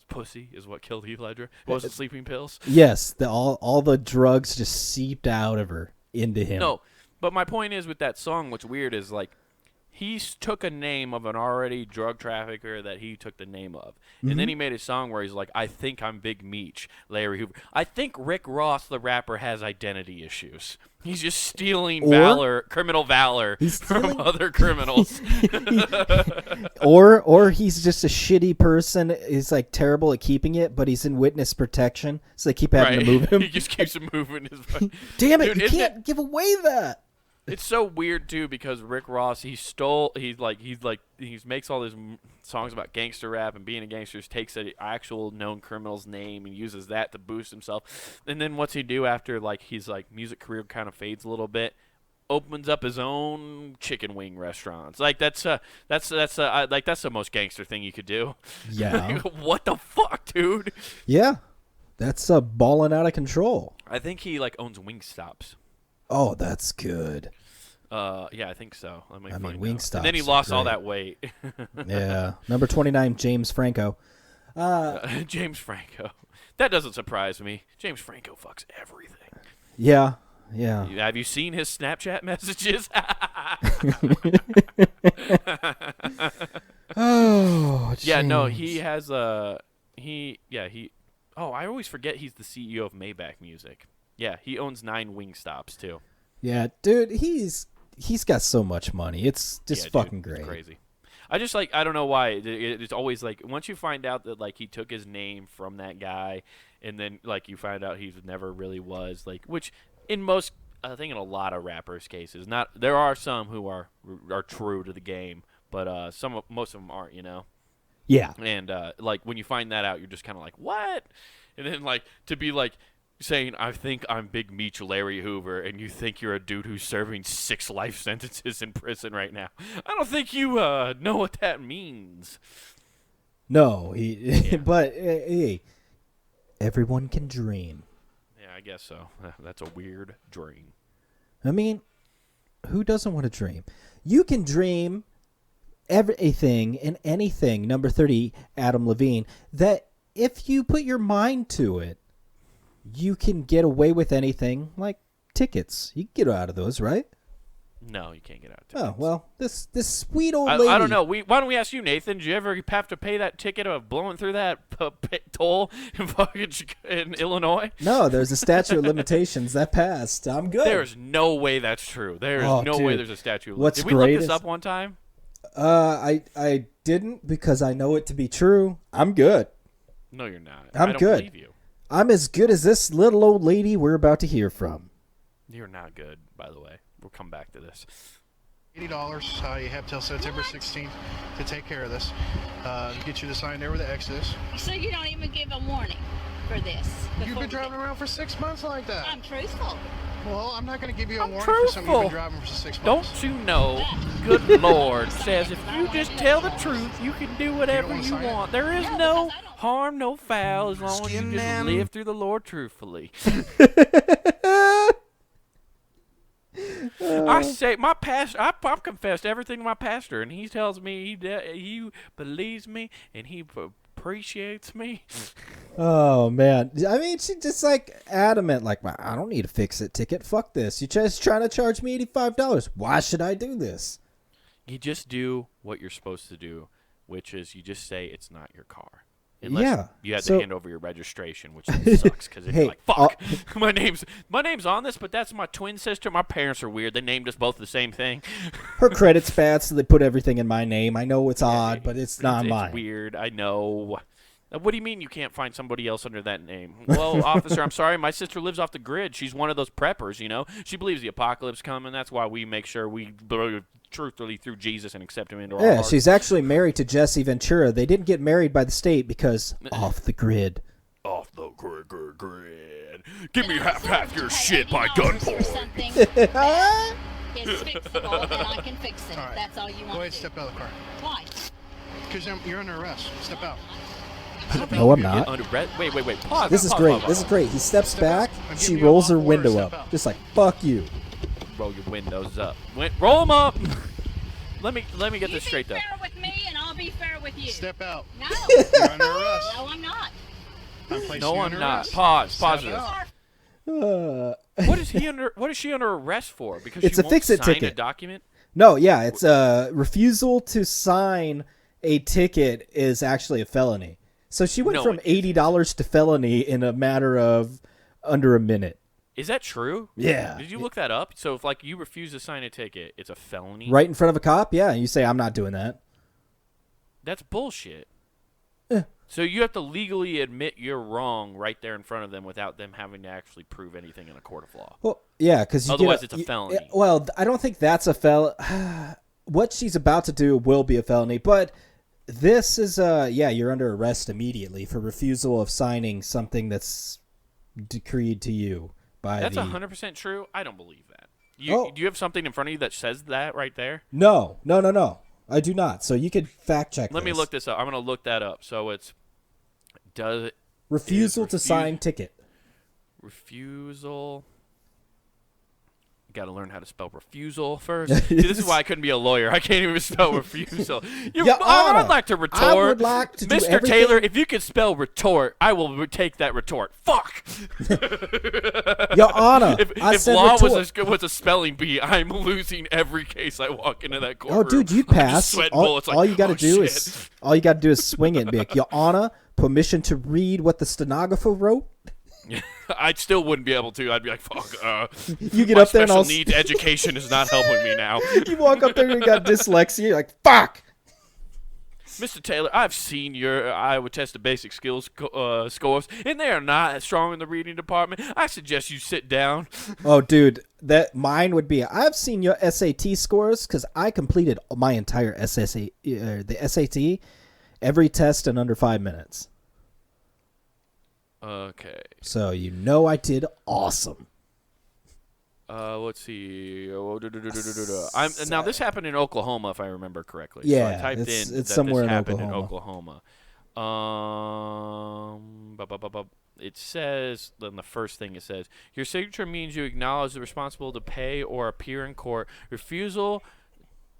S2: pussy is what killed Heath Ledger? It wasn't sleeping pills?
S1: Yes, all the drugs just seeped out of her into him.
S2: No, but my point is with that song, what's weird is like he took a name of an already drug trafficker that he took the name of. And then he made a song where he's like, I think I'm Big Meech, Larry Hoover. I think Rick Ross, the rapper, has identity issues. He's just stealing criminal valor from other criminals.
S1: or he's just a shitty person. He's like terrible at keeping it, but he's in witness protection, so they keep having to move him.
S2: He just keeps him moving.
S1: Damn it,
S2: Dude,
S1: you can't give away that.
S2: It's so weird too because Rick Ross he makes all these songs about gangster rap and being a gangster. Takes an actual known criminal's name and uses that to boost himself. And then what's he do after like his like music career kind of fades a little bit? Opens up his own chicken wing restaurants. Like that's the most gangster thing you could do.
S1: Yeah.
S2: What the fuck, dude?
S1: Yeah, that's balling out of control.
S2: I think he like owns Wingstops.
S1: Oh, that's good.
S2: Yeah, I think so. I mean,
S1: Wingstops.
S2: And then he lost all that weight.
S1: Yeah. Number 29, James Franco.
S2: James Franco. That doesn't surprise me. James Franco fucks everything.
S1: Yeah. Yeah.
S2: Have you seen his Snapchat messages?
S1: Oh,
S2: yeah, no,
S1: James.
S2: he has Oh, I always forget he's the CEO of Maybach Music. Yeah, he owns 9 Wingstops too.
S1: Yeah, dude, he's got so much money. It's just fucking great.
S2: It's crazy. I just like I don't know why it's always like once you find out that like he took his name from that guy, and then like you find out he never really was like which in most I think in a lot of rappers' cases not there are some who are true to the game, but most of them aren't, you know.
S1: Yeah.
S2: And like when you find that out, you're just kind of like what, and then like to be like. Saying, I think I'm Big Meech Larry Hoover, and you think you're a dude who's serving 6 life sentences in prison right now. I don't think you know what that means.
S1: No, but hey, everyone can dream.
S2: Yeah, I guess so. That's a weird dream.
S1: I mean, who doesn't want to dream? You can dream everything and anything, number 30, Adam Levine, that if you put your mind to it, you can get away with anything, like tickets. You can get out of those, right?
S2: No, you can't get out of tickets.
S1: Oh, well, this sweet old lady.
S2: I don't know. Why don't we ask you, Nathan? Did you ever have to pay that ticket of blowing through that toll in Illinois?
S1: No, there's a statute of limitations that passed. I'm good.
S2: There's no way that's true. There's no way there's a statute of limitations. Did we look this up one time?
S1: I didn't because I know it to be true. I'm good.
S2: No, you're not.
S1: I don't
S2: believe you.
S1: I'm as good as this little old lady we're about to hear from.
S2: You're not good, by the way. We'll come back to this.
S3: $80. You have till September 16th to take care of this. Get you to sign there where the X is.
S4: So you don't even give a warning for this?
S3: You've been driving around for 6 months like that.
S4: I'm truthful.
S3: Well, I'm not going to give you a warning
S2: truthful.
S3: for something you've been driving for 6 months.
S2: Don't you know, good Lord says if you just tell the truth, you can do whatever you want. There is no harm, no foul, as long as you just live through the Lord truthfully. I say my pastor. I've confessed everything to my pastor, and he tells me he believes me and he appreciates me.
S1: Oh man, I mean, she just like adamant, like I don't need a fix-it ticket. Fuck this. You just trying to charge me $85. Why should I do this?
S2: You just do what you're supposed to do, which is you just say it's not your car. Unless you had to hand over your registration, which sucks because you're like, fuck, my name's on this, but that's my twin sister. My parents are weird. They named us both the same thing.
S1: Her credit's bad, so they put everything in my name. I know it's odd, but it's not mine.
S2: It's weird. I know. What do you mean you can't find somebody else under that name? Well, officer, I'm sorry. My sister lives off the grid. She's one of those preppers, you know. She believes the apocalypse coming. That's why we make sure we truthfully through Jesus and accept him into our hearts.
S1: She's actually married to Jesse Ventura. They didn't get married by the state because off the grid.
S2: Off the grid. Give me half your shit by gunpoint.
S4: It's fixable, then I can fix it.
S3: Right.
S4: That's all you want.
S3: Go ahead, step out of the car.
S4: Why?
S3: Because you're under arrest. Step out.
S1: No, I'm not.
S2: Wait. Pause.
S1: This is great. This is great. He steps back. She rolls her window up. Just like, fuck you.
S2: Roll your windows up. Roll them up. Let me get this straight though.
S4: You be fair with me, and I'll be fair with you.
S3: Step out.
S4: No.
S3: You're under arrest.
S4: No, I'm not.
S2: No, I'm not. Pause this. What is he under? What is she under arrest for? Because
S1: it's
S2: she
S1: a fix-it
S2: sign
S1: ticket.
S2: A document?
S1: No, yeah, it's a refusal to sign a ticket is actually a felony. So she went from $80 to felony in a matter of under a minute.
S2: Is that true?
S1: Yeah.
S2: Did you look that up? So if you refuse to sign a ticket, it's a felony?
S1: Right in front of a cop? Yeah, you say I'm not doing that.
S2: That's bullshit. So you have to legally admit you're wrong right there in front of them without them having to actually prove anything in a court of law.
S1: Well, yeah, because
S2: otherwise it's a felony.
S1: Well, I don't think that's a felony. What she's about to do will be a felony, but this is you're under arrest immediately for refusal of signing something that's decreed to you by
S2: That's 100% true. I don't believe that. Do you have something in front of you that says that right there?
S1: No. I do not. So you could fact check.
S2: Let me look this up. I'm going to look that up. So it's
S1: refusal to sign ticket.
S2: Refusal. Got to learn how to spell refusal first. See, this is why I couldn't be a lawyer. I can't even spell refusal. I'd like to retort.
S1: I would like to
S2: Mr. Taylor, if you could spell retort, I will take that retort. Fuck.
S1: Your Honor,
S2: if law was a spelling bee, I'm losing every case I walk into that courtroom.
S1: Oh, dude, you pass. All you got to do is swing it and be like, Your Honor, permission to read what the stenographer wrote.
S2: I still wouldn't be able to. I'd be like, fuck.
S1: You get up there and
S2: special needs education is not helping me now.
S1: You walk up there and you got dyslexia. You're like, fuck.
S2: Mr. Taylor, I've seen your Iowa test of basic skills scores, and they are not as strong in the reading department. I suggest you sit down.
S1: Oh, dude, that mine would be. I've seen your SAT scores because I completed my entire the SAT, every test in under 5 minutes.
S2: Okay.
S1: So I did awesome.
S2: Let's see. Now this happened in Oklahoma, if I remember correctly.
S1: Yeah,
S2: so I typed
S1: it's
S2: that
S1: somewhere
S2: this
S1: in
S2: happened
S1: Oklahoma.
S2: It says, then the first thing it says, your signature means you acknowledge the responsibility to pay or appear in court. Refusal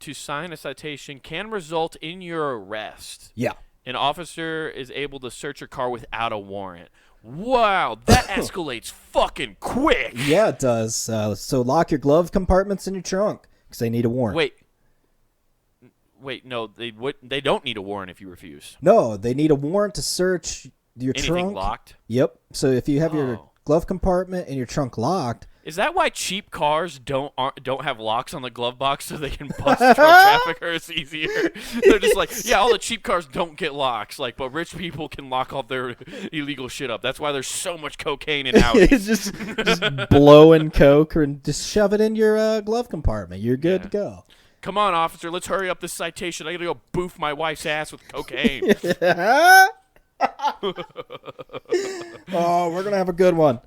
S2: to sign a citation can result in your arrest.
S1: Yeah.
S2: An officer is able to search your car without a warrant. Wow, that escalates fucking quick.
S1: Yeah, it does. So lock your glove compartments in your trunk because they need a warrant.
S2: Wait, no, they don't need a warrant if you refuse.
S1: No, they need a warrant to search your trunk.
S2: Anything locked?
S1: Yep. So if you have your glove compartment and your trunk locked.
S2: Is that why cheap cars don't have locks on the glove box so they can bust truck traffic, or it's easier? They're just like, yeah, all the cheap cars don't get locks, but rich people can lock all their illegal shit up. That's why there's so much cocaine in Audis.
S1: just blowing coke and just shove it in your glove compartment. You're good to go.
S2: Come on, officer, let's hurry up this citation. I gotta go boof my wife's ass with cocaine.
S1: Oh, we're gonna have a good one.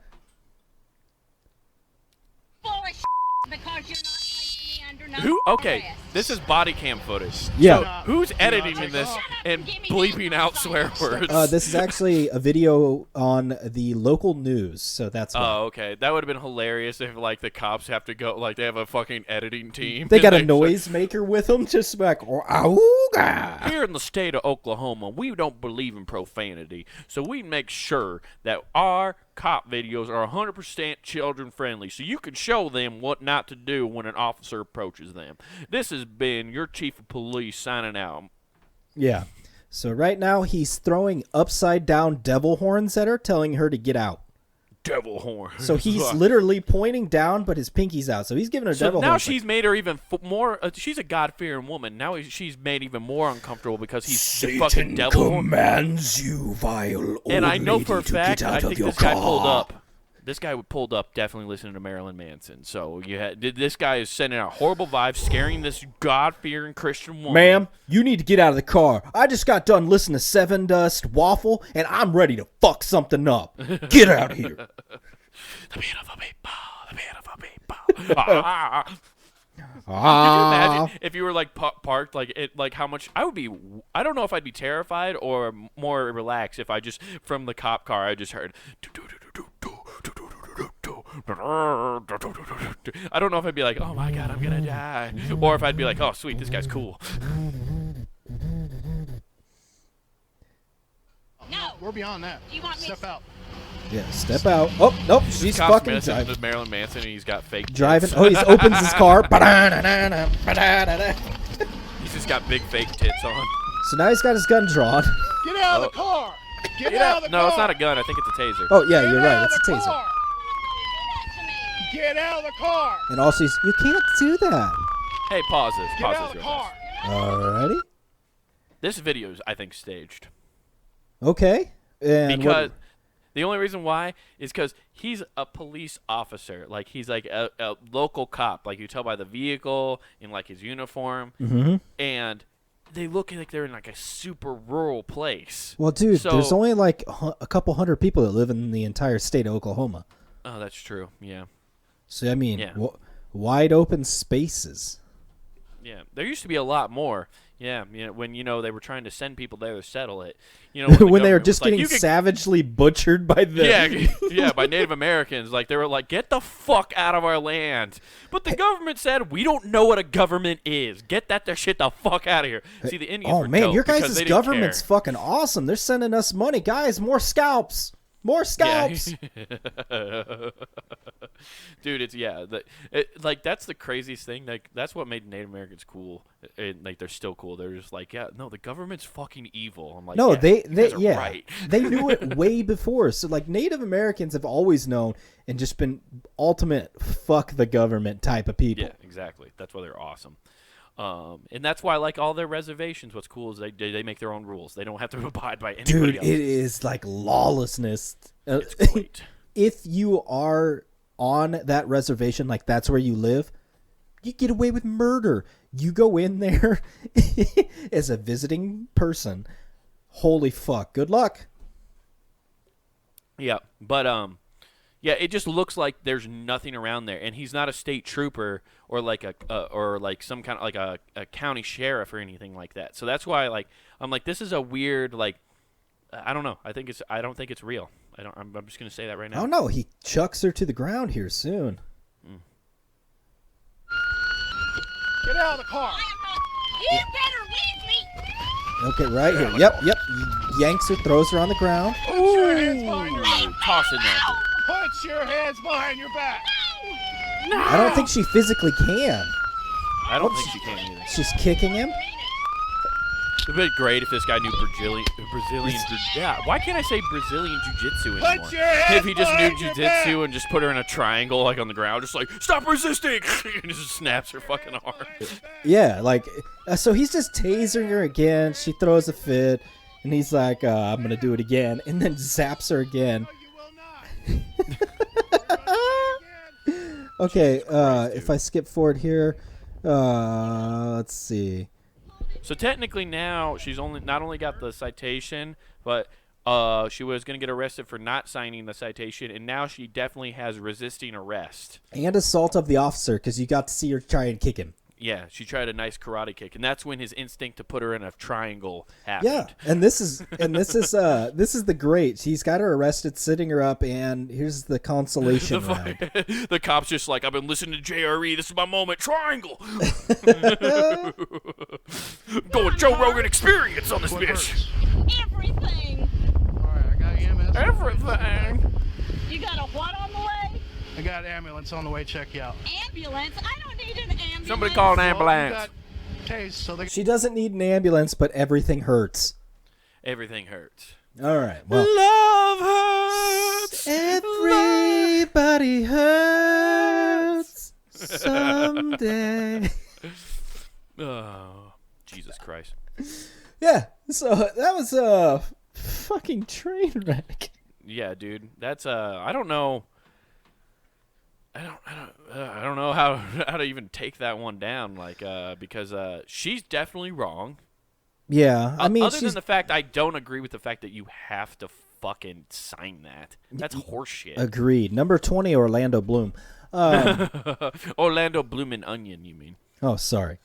S4: Because you're not placing me under no
S2: Who? Okay,
S4: arrest.
S2: this is body cam footage.
S1: Yeah.
S2: So who's editing in this and bleeping out swear words?
S1: This is actually a video on the local news, so that's why.
S2: Oh, okay. That would have been hilarious if, the cops have to go, they have a fucking editing team.
S1: They got a noisemaker with them, just like, "Auga."
S2: Here in the state of Oklahoma, we don't believe in profanity, so we make sure that our cop videos are 100% children friendly, so you can show them what not to do when an officer approaches them. This has been your chief of police signing out.
S1: Yeah. So right now he's throwing upside down devil horns at her, telling her to get out.
S2: Devil horn.
S1: So he's literally pointing down, but his pinky's out. So he's giving her devil horns.
S2: Now she's made her even more. She's a God-fearing woman. Now she's made even more uncomfortable because he's the fucking devil horn.
S1: Commands you, vile old
S2: And I know for a
S1: lady, to
S2: fact,
S1: get out
S2: I
S1: of
S2: think
S1: your
S2: this guy
S1: car.
S2: pulled up. This guy pulled up definitely listening to Marilyn Manson. So this guy is sending out horrible vibes, scaring this God-fearing Christian woman.
S1: Ma'am, you need to get out of the car. I just got done listening to Seven Dust Waffle, and I'm ready to fuck something up. Get out of here.
S2: The beautiful people. The beautiful people. Could you imagine if you were like parked like how much I would be? I don't know if I'd be terrified or more relaxed if I just from the cop car I just heard. I don't know if I'd be like, oh my god, I'm gonna die, or if I'd be like, oh sweet, this guy's cool.
S4: No.
S3: We're beyond that.
S4: You want me
S3: Step
S4: to-
S3: out.
S1: Yeah, step out. Oh, nope, she's
S2: Cop's
S1: fucking
S2: messing
S1: driving.
S2: with Marilyn Manson and he's got fake
S1: Driving.
S2: tits.
S1: Oh, he opens his car.
S2: He's just got big fake tits on.
S1: So now he's got his gun drawn.
S3: Get out of the car. Get
S2: Get
S3: out of the car.
S2: No, it's not a gun. I think it's a taser.
S1: Oh, yeah,
S3: Get
S1: you're
S3: out
S1: right.
S3: of
S1: It's a
S3: the
S1: taser.
S3: car. Get out of the car.
S1: And also, you can't do that.
S2: Hey, pause this.
S3: Get
S2: Pause
S3: out
S2: this
S3: of the
S2: real
S3: car.
S2: fast.
S1: Alrighty.
S2: This video is, I think, staged.
S1: Okay. And
S2: Because the only reason why is because he's a police officer. Like, he's like a local cop. Like, you tell by the vehicle and, like, his uniform.
S1: Mm-hmm.
S2: And they look like they're in, like, a super rural place.
S1: Well, dude,
S2: So-
S1: there's only like a couple hundred people that live in the entire state of Oklahoma.
S2: Oh, that's true. Yeah.
S1: So, I mean,
S2: Yeah.
S1: wide open spaces.
S2: Yeah. There used to be a lot more. Yeah. When, they were trying to send people there to settle it. When, the
S1: when they were
S2: government
S1: just
S2: was like,
S1: getting
S2: "You can
S1: savagely butchered by the...
S2: Yeah, by Native Americans. Like, they were like, get the fuck out of our land. But the government said, we don't know what a government is. Get that shit the fuck out of here. See, the Indians
S1: Oh,
S2: were
S1: man,
S2: dope
S1: your
S2: because
S1: guys'
S2: they didn't
S1: government's
S2: care.
S1: fucking awesome. They're sending us money. Guys, more scalps. More scalps.
S2: Yeah. Dude, that's the craziest thing. Like, that's what made Native Americans cool. And, like, they're still cool. They're just like, yeah, no, the government's fucking evil. I'm like,
S1: No,
S2: yeah,
S1: they
S2: you guys are
S1: yeah,
S2: right.
S1: they knew it way before. So like Native Americans have always known and just been ultimate fuck the government type of people.
S2: Yeah, exactly. That's why they're awesome. And that's why, like, all their reservations, what's cool is they make their own rules. They don't have to abide by anybody
S1: Dude,
S2: else.
S1: it is like lawlessness.
S2: It's great.
S1: If you are on that reservation, like that's where you live, you get away with murder. You go in there as a visiting person. Holy fuck. Good luck.
S2: Yeah, but yeah, it just looks like there's nothing around there, and he's not a state trooper or like some kind of like a county sheriff or anything like that. So that's why I'm like, this is a weird, like, I don't know. I don't think it's real. I'm just gonna say that right now.
S1: Oh no, he chucks her to the ground here soon.
S3: Get out of the car.
S4: You better leave me.
S1: Okay, right here. Yep. He yanks her, throws her on the ground.
S3: Put your hands behind your back.
S2: Tossing that.
S3: Put your hands behind your back.
S1: I don't think she physically can.
S2: I don't think she can either.
S1: She's kicking him.
S2: It would be great if this guy knew Brazilian. Yeah, why can't I say Brazilian jiu-jitsu anymore?
S3: Put your hands
S2: If he just knew
S3: behind your back.
S2: jiu-jitsu and just put her in a triangle, like on the ground, just like, stop resisting, and just snaps her fucking arm.
S1: Yeah, like, so he's just tasering her again. She throws a fit, and he's like, I'm going to do it again, and then zaps her again.
S3: No, you will not.
S1: Okay,
S2: Christ,
S1: if
S2: dude.
S1: I skip forward here, let's see.
S2: So technically now she's not only got the citation, but she was going to get arrested for not signing the citation, and now she definitely has resisting arrest.
S1: And assault of the officer, because you got to see her try and kick him.
S2: Yeah, she tried a nice karate kick, and that's when his instinct to put her in a triangle happened.
S1: Yeah, and this is the great. He's got her arrested, sitting her up, and here's the consolation round.
S2: The cop's just like, I've been listening to JRE. This is my moment. Triangle. Going Joe Rogan experience on this
S3: What
S2: bitch.
S3: hurts?
S4: Everything.
S3: All right, I got EMS.
S2: Everything.
S4: You got a what on the way?
S3: I got ambulance on the way. Check you out.
S4: Ambulance? I don't need an ambulance.
S2: Somebody call an
S3: Well,
S2: ambulance.
S3: case, so they.
S1: She doesn't need an ambulance, but everything hurts.
S2: Everything hurts.
S1: All right. Well,
S2: Love hurts.
S1: everybody hurts someday.
S2: Oh, Jesus Christ.
S1: Yeah. So that was a fucking train wreck.
S2: Yeah, dude. That's I don't know. I don't know how to even take that one down, like, because she's definitely wrong.
S1: Yeah, I mean,
S2: other than the fact I don't agree with the fact that you have to fucking sign that. That's horseshit.
S1: Agreed. Number 20, Orlando Bloom.
S2: Orlando Bloom and Onion, you mean?
S1: Oh, sorry.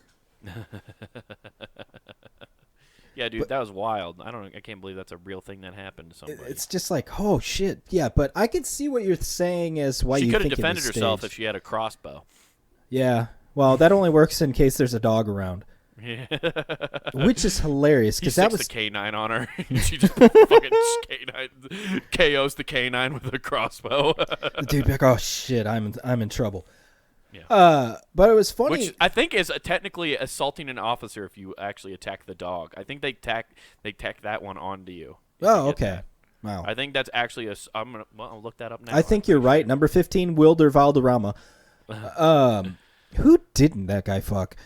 S2: Yeah, dude, that was wild. I can't believe that's a real thing that happened to somebody.
S1: It's just like, oh shit, yeah. But I can see what you're saying as why
S2: she
S1: you
S2: could have
S1: think
S2: defended
S1: it was
S2: herself
S1: staged.
S2: if she had a crossbow.
S1: Yeah. Well, that only works in case there's a dog around.
S2: Yeah.
S1: Which is hilarious because that was
S2: the canine on her. She just fucking KOs the canine with a crossbow.
S1: the dude be like, oh shit, I'm in trouble.
S2: Yeah.
S1: But it was funny.
S2: Which I think is technically assaulting an officer if you actually attack the dog. I think they tack that one onto you.
S1: Oh, okay. Wow.
S2: I think that's actually I'll look that up now.
S1: I think you're right. Number 15, Wilder Valderrama. Who didn't that guy fuck?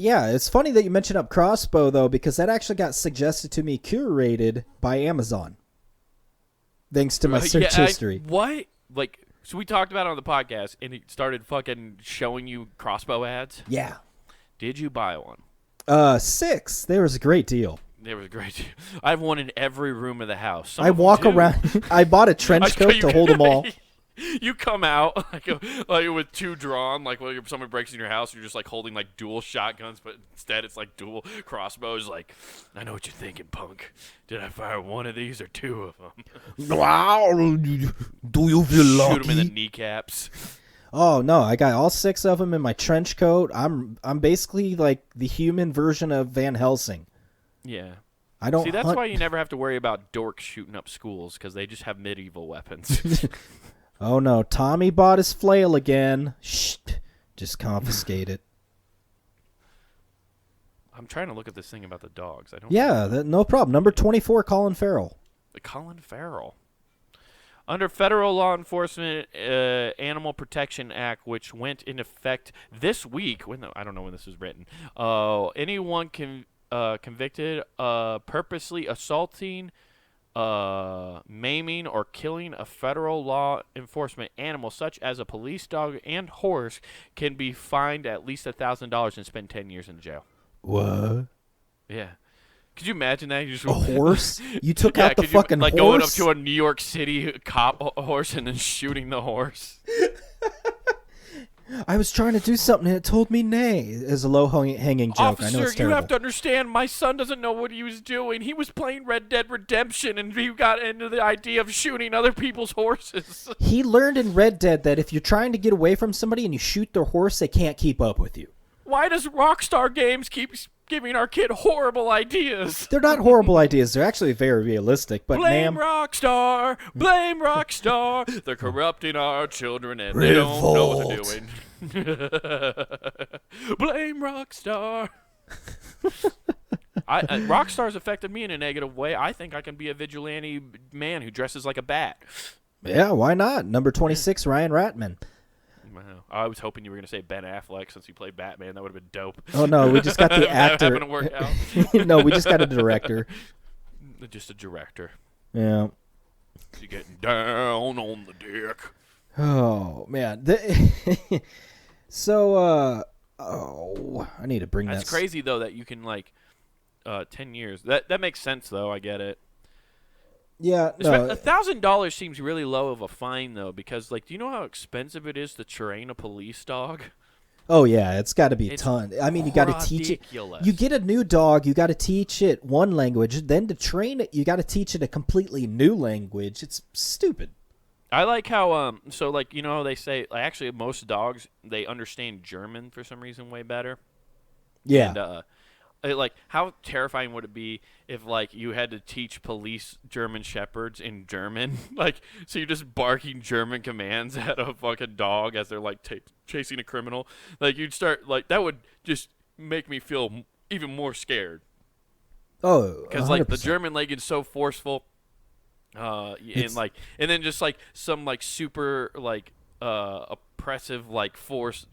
S1: Yeah, it's funny that you mentioned up crossbow though, because that actually got suggested to me, curated by Amazon. Thanks to my search history.
S2: What? Like, so we talked about it on the podcast, and it started fucking showing you crossbow ads.
S1: Yeah.
S2: Did you buy one?
S1: 6. There was a great deal.
S2: They were great. I have one in every room of the house. Some
S1: I
S2: of them
S1: walk
S2: do.
S1: around. I bought a trench coat to hold them all.
S2: You come out like with two drawn, like when somebody breaks in your house, you're just like holding like dual shotguns, but instead it's like dual crossbows. Like, I know what you're thinking, punk. Did I fire one of these or two of them?
S1: Wow, do you feel lucky?
S2: Shoot them in the kneecaps.
S1: Oh no, I got all 6 of them in my trench coat. I'm basically like the human version of Van Helsing.
S2: Yeah.
S1: I don't
S2: see. That's
S1: hunt.
S2: why you never have to worry about dorks shooting up schools because they just have medieval weapons.
S1: Oh no, Tommy bought his flail again. Shh, just confiscate it.
S2: I'm trying to look at this thing about the dogs. I don't.
S1: Yeah, no problem. Number 24, Colin Farrell.
S2: Colin Farrell. Under federal law enforcement Animal Protection Act, which went in effect this week. I don't know when this was written. Anyone convicted purposely assaulting, maiming, or killing a federal law enforcement animal, such as a police dog and horse, can be fined at least $1,000 and spend 10 years in jail.
S1: What?
S2: Yeah. Could you imagine that? You just
S1: A horse? You took out the
S2: could
S1: fucking
S2: like
S1: horse?
S2: going up to a New York City cop horse and then shooting the horse.
S1: I was trying to do something and it told me nay. As a low-hanging joke.
S2: Officer,
S1: I know it's
S2: you
S1: terrible.
S2: have to understand, my son doesn't know what he was doing. He was playing Red Dead Redemption, and he got into the idea of shooting other people's horses.
S1: He learned in Red Dead that if you're trying to get away from somebody and you shoot their horse, they can't keep up with you.
S2: Why does Rockstar Games keep giving our kid horrible ideas?
S1: They're not horrible ideas. They're actually very realistic. But
S2: Blame
S1: ma'am,
S2: Rockstar! Blame Rockstar! They're corrupting our children and they don't know what they're doing. Blame Rockstar! Rockstar's affected me in a negative way. I think I can be a vigilante man who dresses like a bat.
S1: yeah, why not? Number 26, Ryan Ratman.
S2: Wow. I was hoping you were going to say Ben Affleck since he played Batman. That would have been dope.
S1: Oh, no, we just got the
S2: That
S1: actor.
S2: happened to work out.
S1: No, we just got a director.
S2: Just a director.
S1: Yeah.
S2: You're getting down on the dick.
S1: Oh, man. So, I need to bring that.
S2: That's crazy, though, that you can, 10 years. That makes sense, though. I get it.
S1: Yeah, no.
S2: $1,000 seems really low of a fine, though, because, do you know how expensive it is to train a police dog?
S1: Oh, yeah, it's got to be a
S2: It's
S1: ton. I mean, you got to teach it.
S2: ridiculous.
S1: You get a new dog, you got to teach it one language. Then to train it, you got to teach it a completely new language. It's stupid.
S2: I like how, how they say, actually, most dogs, they understand German for some reason way better.
S1: Yeah.
S2: And, how terrifying would it be if, you had to teach police German shepherds in German? So you're just barking German commands at a fucking dog as they're, chasing a criminal. You'd start, that would just make me feel even more scared.
S1: Oh,
S2: because like the German language is so forceful, and then just like some like super like oppressive like force,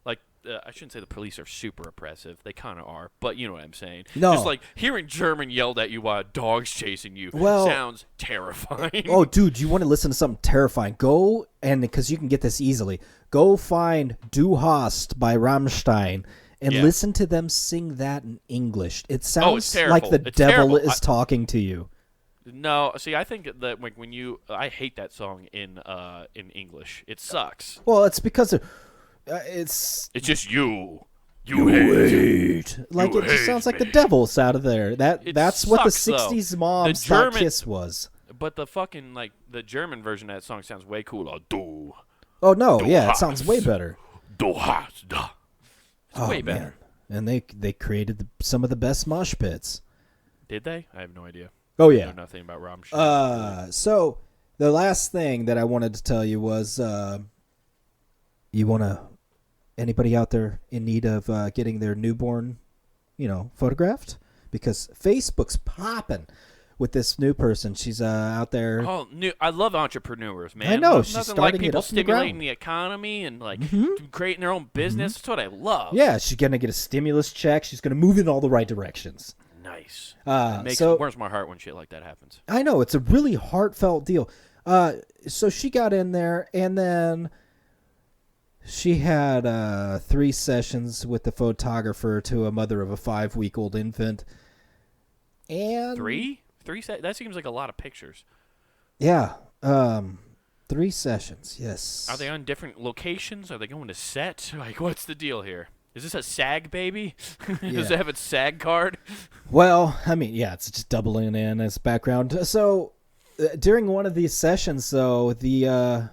S2: like I shouldn't say the police are super oppressive. They kind of are, but you know what I'm saying.
S1: No,
S2: just like hearing German yelled at you while a dog's chasing you sounds terrifying.
S1: Oh, dude, you want to listen to something terrifying? Go because you can get this easily. Go find Du Hast by Rammstein. And listen to them sing that in English. It sounds like the devil is talking to you.
S2: No, see, I think that when I hate that song in English. It sucks.
S1: Well, it's because it's
S2: just you.
S1: You hate. Like it just sounds like the devil's out of there. That's what the '60s moms thought Kiss was.
S2: But the fucking like the German version of that song sounds way cooler.
S1: Oh no, it sounds way better.
S2: Du hast. It's way better.
S1: Man. And they created some of the best mosh pits.
S2: Did they? I have no idea.
S1: Oh, yeah.
S2: I know nothing about Rammstein.
S1: So the last thing that I wanted to tell you was anybody out there in need of getting their newborn, photographed? Because Facebook's popping with this new person. She's out there.
S2: Oh, I love entrepreneurs, man.
S1: I know.
S2: Nothing
S1: She's starting
S2: like people
S1: it up
S2: stimulating the economy and like creating their own business. That's what I love.
S1: Yeah, she's going to get a stimulus check. She's going to move in all the right directions.
S2: Nice. It warms my heart when shit like that happens.
S1: I know. It's a really heartfelt deal. So she got in there, and then she had 3 sessions with the photographer to a mother of a 5-week-old infant. And
S2: 3? That seems like a lot of pictures.
S1: Yeah. 3 sessions, yes.
S2: Are they on different locations? Are they going to set? Like, what's the deal here? Is this a SAG baby? Does it have its SAG card?
S1: Well, I mean, yeah, it's just doubling in as background. So, during one of these sessions, though, the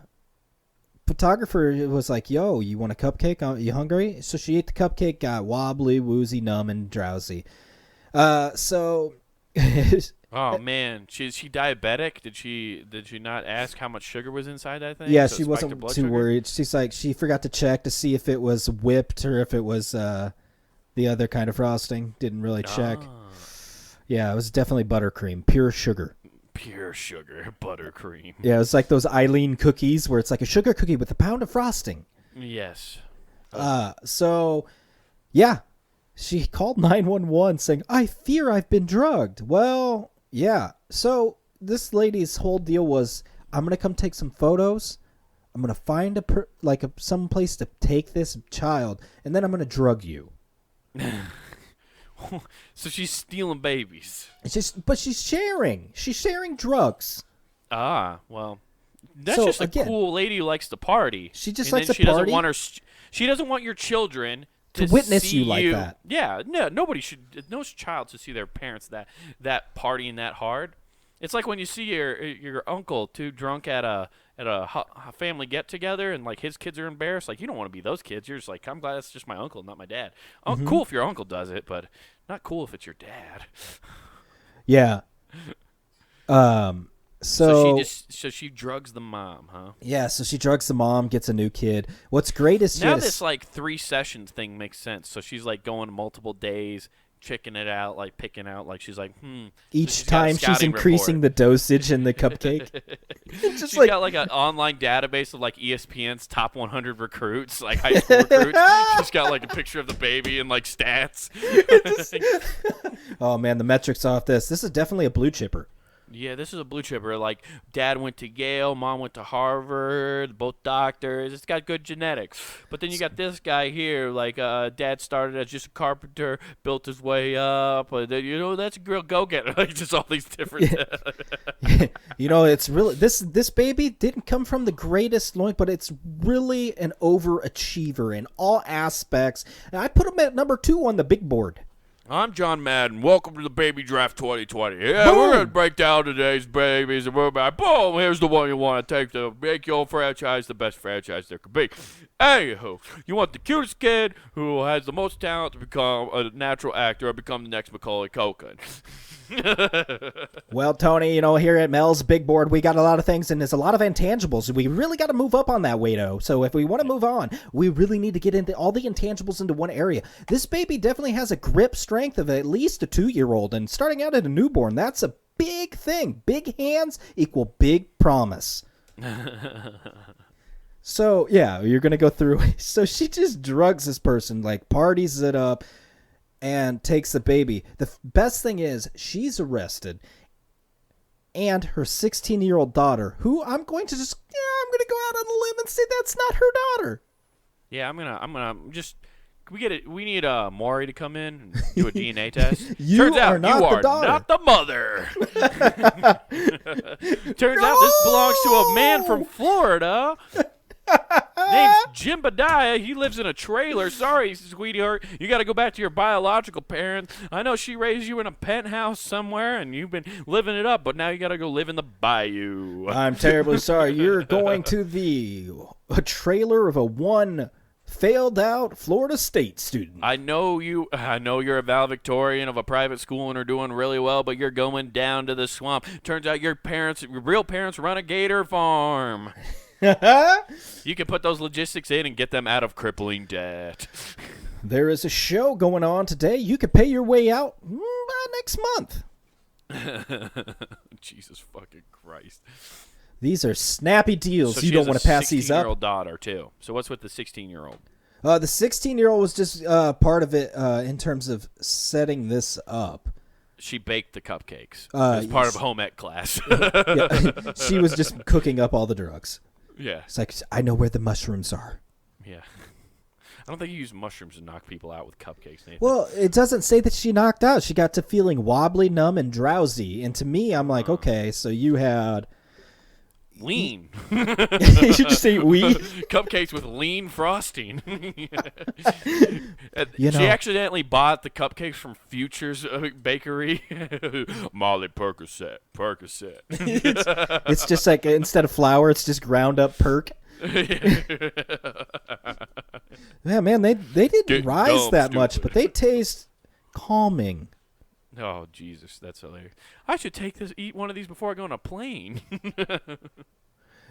S1: photographer was like, yo, you want a cupcake? Are you hungry? So she ate the cupcake, got wobbly, woozy, numb, and drowsy.
S2: Oh man, is she diabetic? Did she not ask how much sugar was inside that thing?
S1: Yeah,
S2: so
S1: she wasn't too worried. She's like, she forgot to check to see if it was whipped or if it was the other kind of frosting. Didn't really check. Yeah, it was definitely buttercream, pure sugar.
S2: Pure sugar, buttercream.
S1: Yeah, it was like those Eileen cookies where it's like a sugar cookie with a pound of frosting.
S2: Yes.
S1: So, yeah. She called 911 saying, I fear I've been drugged. Well, yeah. So this lady's whole deal was, I'm going to come take some photos. I'm going to find some place to take this child, and then I'm going to drug you.
S2: So she's stealing babies.
S1: But she's sharing. She's sharing drugs.
S2: Ah, well, that's just a cool lady who likes to party.
S1: She just likes to party.
S2: She doesn't want your children
S1: to witness you like that.
S2: Yeah, no child should see their parents that partying that hard. It's like when you see your uncle too drunk at a family get together and like his kids are embarrassed. Like you don't want to be those kids. You're just like, I'm glad it's just my uncle, not my dad. Oh, cool if your uncle does it, but not cool if it's your dad.
S1: Yeah. So
S2: she drugs the mom, huh?
S1: Yeah, so she drugs the mom, gets a new kid. What's great is
S2: this like 3 sessions thing makes sense. So she's like going multiple days, checking it out, like picking out, like she's like,
S1: Each time she's increasing the dosage in the cupcake.
S2: She's got like an online database of like ESPN's top 100 recruits, like high school recruits. She's got like a picture of the baby and like stats.
S1: Oh man, the metrics off this. This is definitely a blue chipper.
S2: Yeah, this is a blue chipper. Like, dad went to Yale, mom went to Harvard, both doctors. It's got good genetics. But then you got this guy here, like, dad started as just a carpenter, built his way up. That's a real go-getter. Like, just all these different...
S1: It's really... This baby didn't come from the greatest loin, but it's really an overachiever in all aspects. And I put him at number 2 on the big board.
S2: I'm John Madden. Welcome to the Baby Draft 2020. Yeah,
S1: Boom.
S2: We're going to break down today's babies. And we're about, boom, here's the one you want to take to make your franchise the best franchise there could be. Anywho, you want the cutest kid who has the most talent to become a natural actor or become the next Macaulay Culkin.
S1: Well, Tony, here at Mel's Big Board, we got a lot of things, and there's a lot of intangibles. We really got to move up on that, Wado. So if we want to move on, we really need to get into all the intangibles into one area. This baby definitely has a grip strength of at least a 2-year-old, and starting out at a newborn, that's a big thing. Big hands equal big promise. So, yeah, you're going to go through. So she just drugs this person, like parties it up, and takes the baby. The best thing is she's arrested, and her 16-year-old daughter, who I'm going to go out on a limb and say that's not her daughter.
S2: Yeah, I'm gonna just. Can we get it? We need Maury to come in and do a DNA test. Turns out you are not the mother. Turns out this belongs to a man from Florida. Name's Jim Badiah. He lives in a trailer. Sorry, sweetheart. You got to go back to your biological parents. I know she raised you in a penthouse somewhere, and you've been living it up, but now you got to go live in the bayou. I'm
S1: terribly sorry. You're going to a trailer of a one failed out Florida State student.
S2: I know you're a valedictorian of a private school and are doing really well, but you're going down to the swamp. Turns out your real parents run a gator farm. You can put those logistics in and get them out of crippling debt.
S1: There is a show going on today. You can pay your way out next month.
S2: Jesus fucking Christ.
S1: These are snappy deals.
S2: So
S1: you don't want to pass these up.
S2: 16-year-old daughter, too. So what's with the 16-year-old?
S1: The 16-year-old was just part of it in terms of setting this up.
S2: She baked the cupcakes as part of home ec class.
S1: Yeah. She was just cooking up all the drugs.
S2: Yeah.
S1: It's like, I know where the mushrooms are.
S2: Yeah. I don't think you use mushrooms to knock people out with cupcakes, Nathan.
S1: Well, it doesn't say that she knocked out. She got to feeling wobbly, numb, and drowsy. And to me, I'm like, okay, so you had...
S2: Lean.
S1: You should just say weed.
S2: Cupcakes with lean frosting. She accidentally bought the cupcakes from Future's bakery. Molly Percocet.
S1: It's just like, instead of flour, it's just ground up perk. Yeah, man, they didn't rise that much, but they taste calming.
S2: Oh, Jesus, that's hilarious. I should eat one of these before I go on a plane.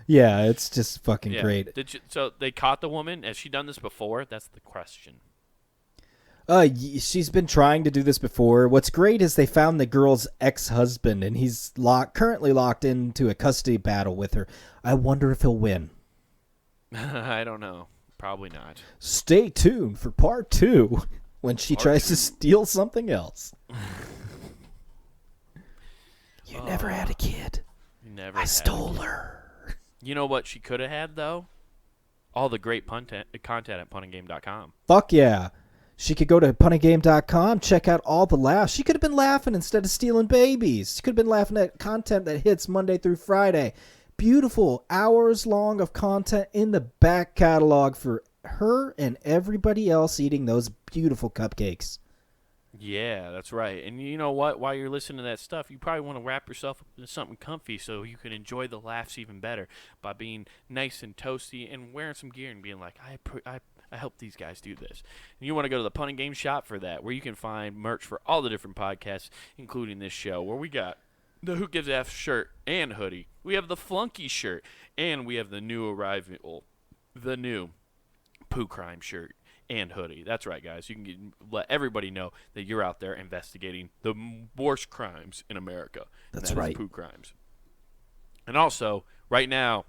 S1: Yeah, it's just fucking great.
S2: So they caught the woman. Has she done this before? That's the question.
S1: She's been trying to do this before. What's great is they found the girl's ex-husband, and he's currently locked into a custody battle with her. I wonder if he'll win.
S2: I don't know. Probably not.
S1: Stay tuned for part 2 when she tries to steal something else. You never had a kid. I stole her.
S2: You know what she could have had, though? All the great content at punninggame.com.
S1: Fuck yeah. She could go to punninggame.com, check out all the laughs. She could have been laughing instead of stealing babies. She could have been laughing at content that hits Monday through Friday. Beautiful hours long of content in the back catalog for her and everybody else eating those beautiful cupcakes.
S2: Yeah, that's right. And you know what? While you're listening to that stuff, you probably want to wrap yourself up in something comfy so you can enjoy the laughs even better by being nice and toasty and wearing some gear and being like, I help these guys do this. And you want to go to the Punning Game shop for that, where you can find merch for all the different podcasts, including this show, where we got the Who Gives F shirt and hoodie. We have the Flunky shirt, and we have the new arrival, the new Pooh Crime shirt and hoodie. That's right, guys. You can let everybody know that you're out there investigating the worst crimes in America.
S1: That's right.
S2: Pooh Crimes. And also, right now,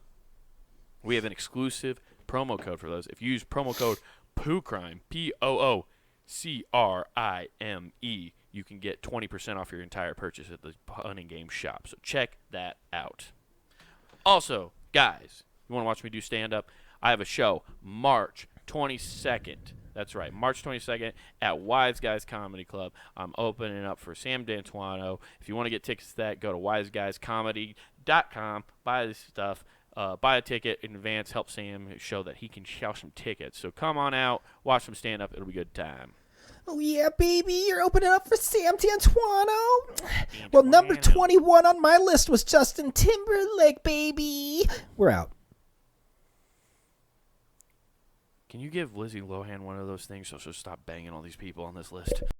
S2: we have an exclusive promo code for those. If you use promo code POOCRIME, POOCRIME, you can get 20% off your entire purchase at the Punning Game shop. So check that out. Also, guys, you want to watch me do stand-up? I have a show March 22nd. That's right, March 22nd at Wise Guys Comedy Club. I'm opening up for Sam D'Antuono. If you want to get tickets to that, go to wiseguyscomedy.com, buy this stuff. Buy a ticket in advance, help Sam show that he can sell some tickets. So come on out, watch some stand-up. It'll be a good time.
S1: Oh, yeah, baby. You're opening up for Sam D'Antuono. Well, number 21 on my list was Justin Timberlake, baby. We're out.
S2: Can you give Lindsay Lohan one of those things so she'll stop banging all these people on this list?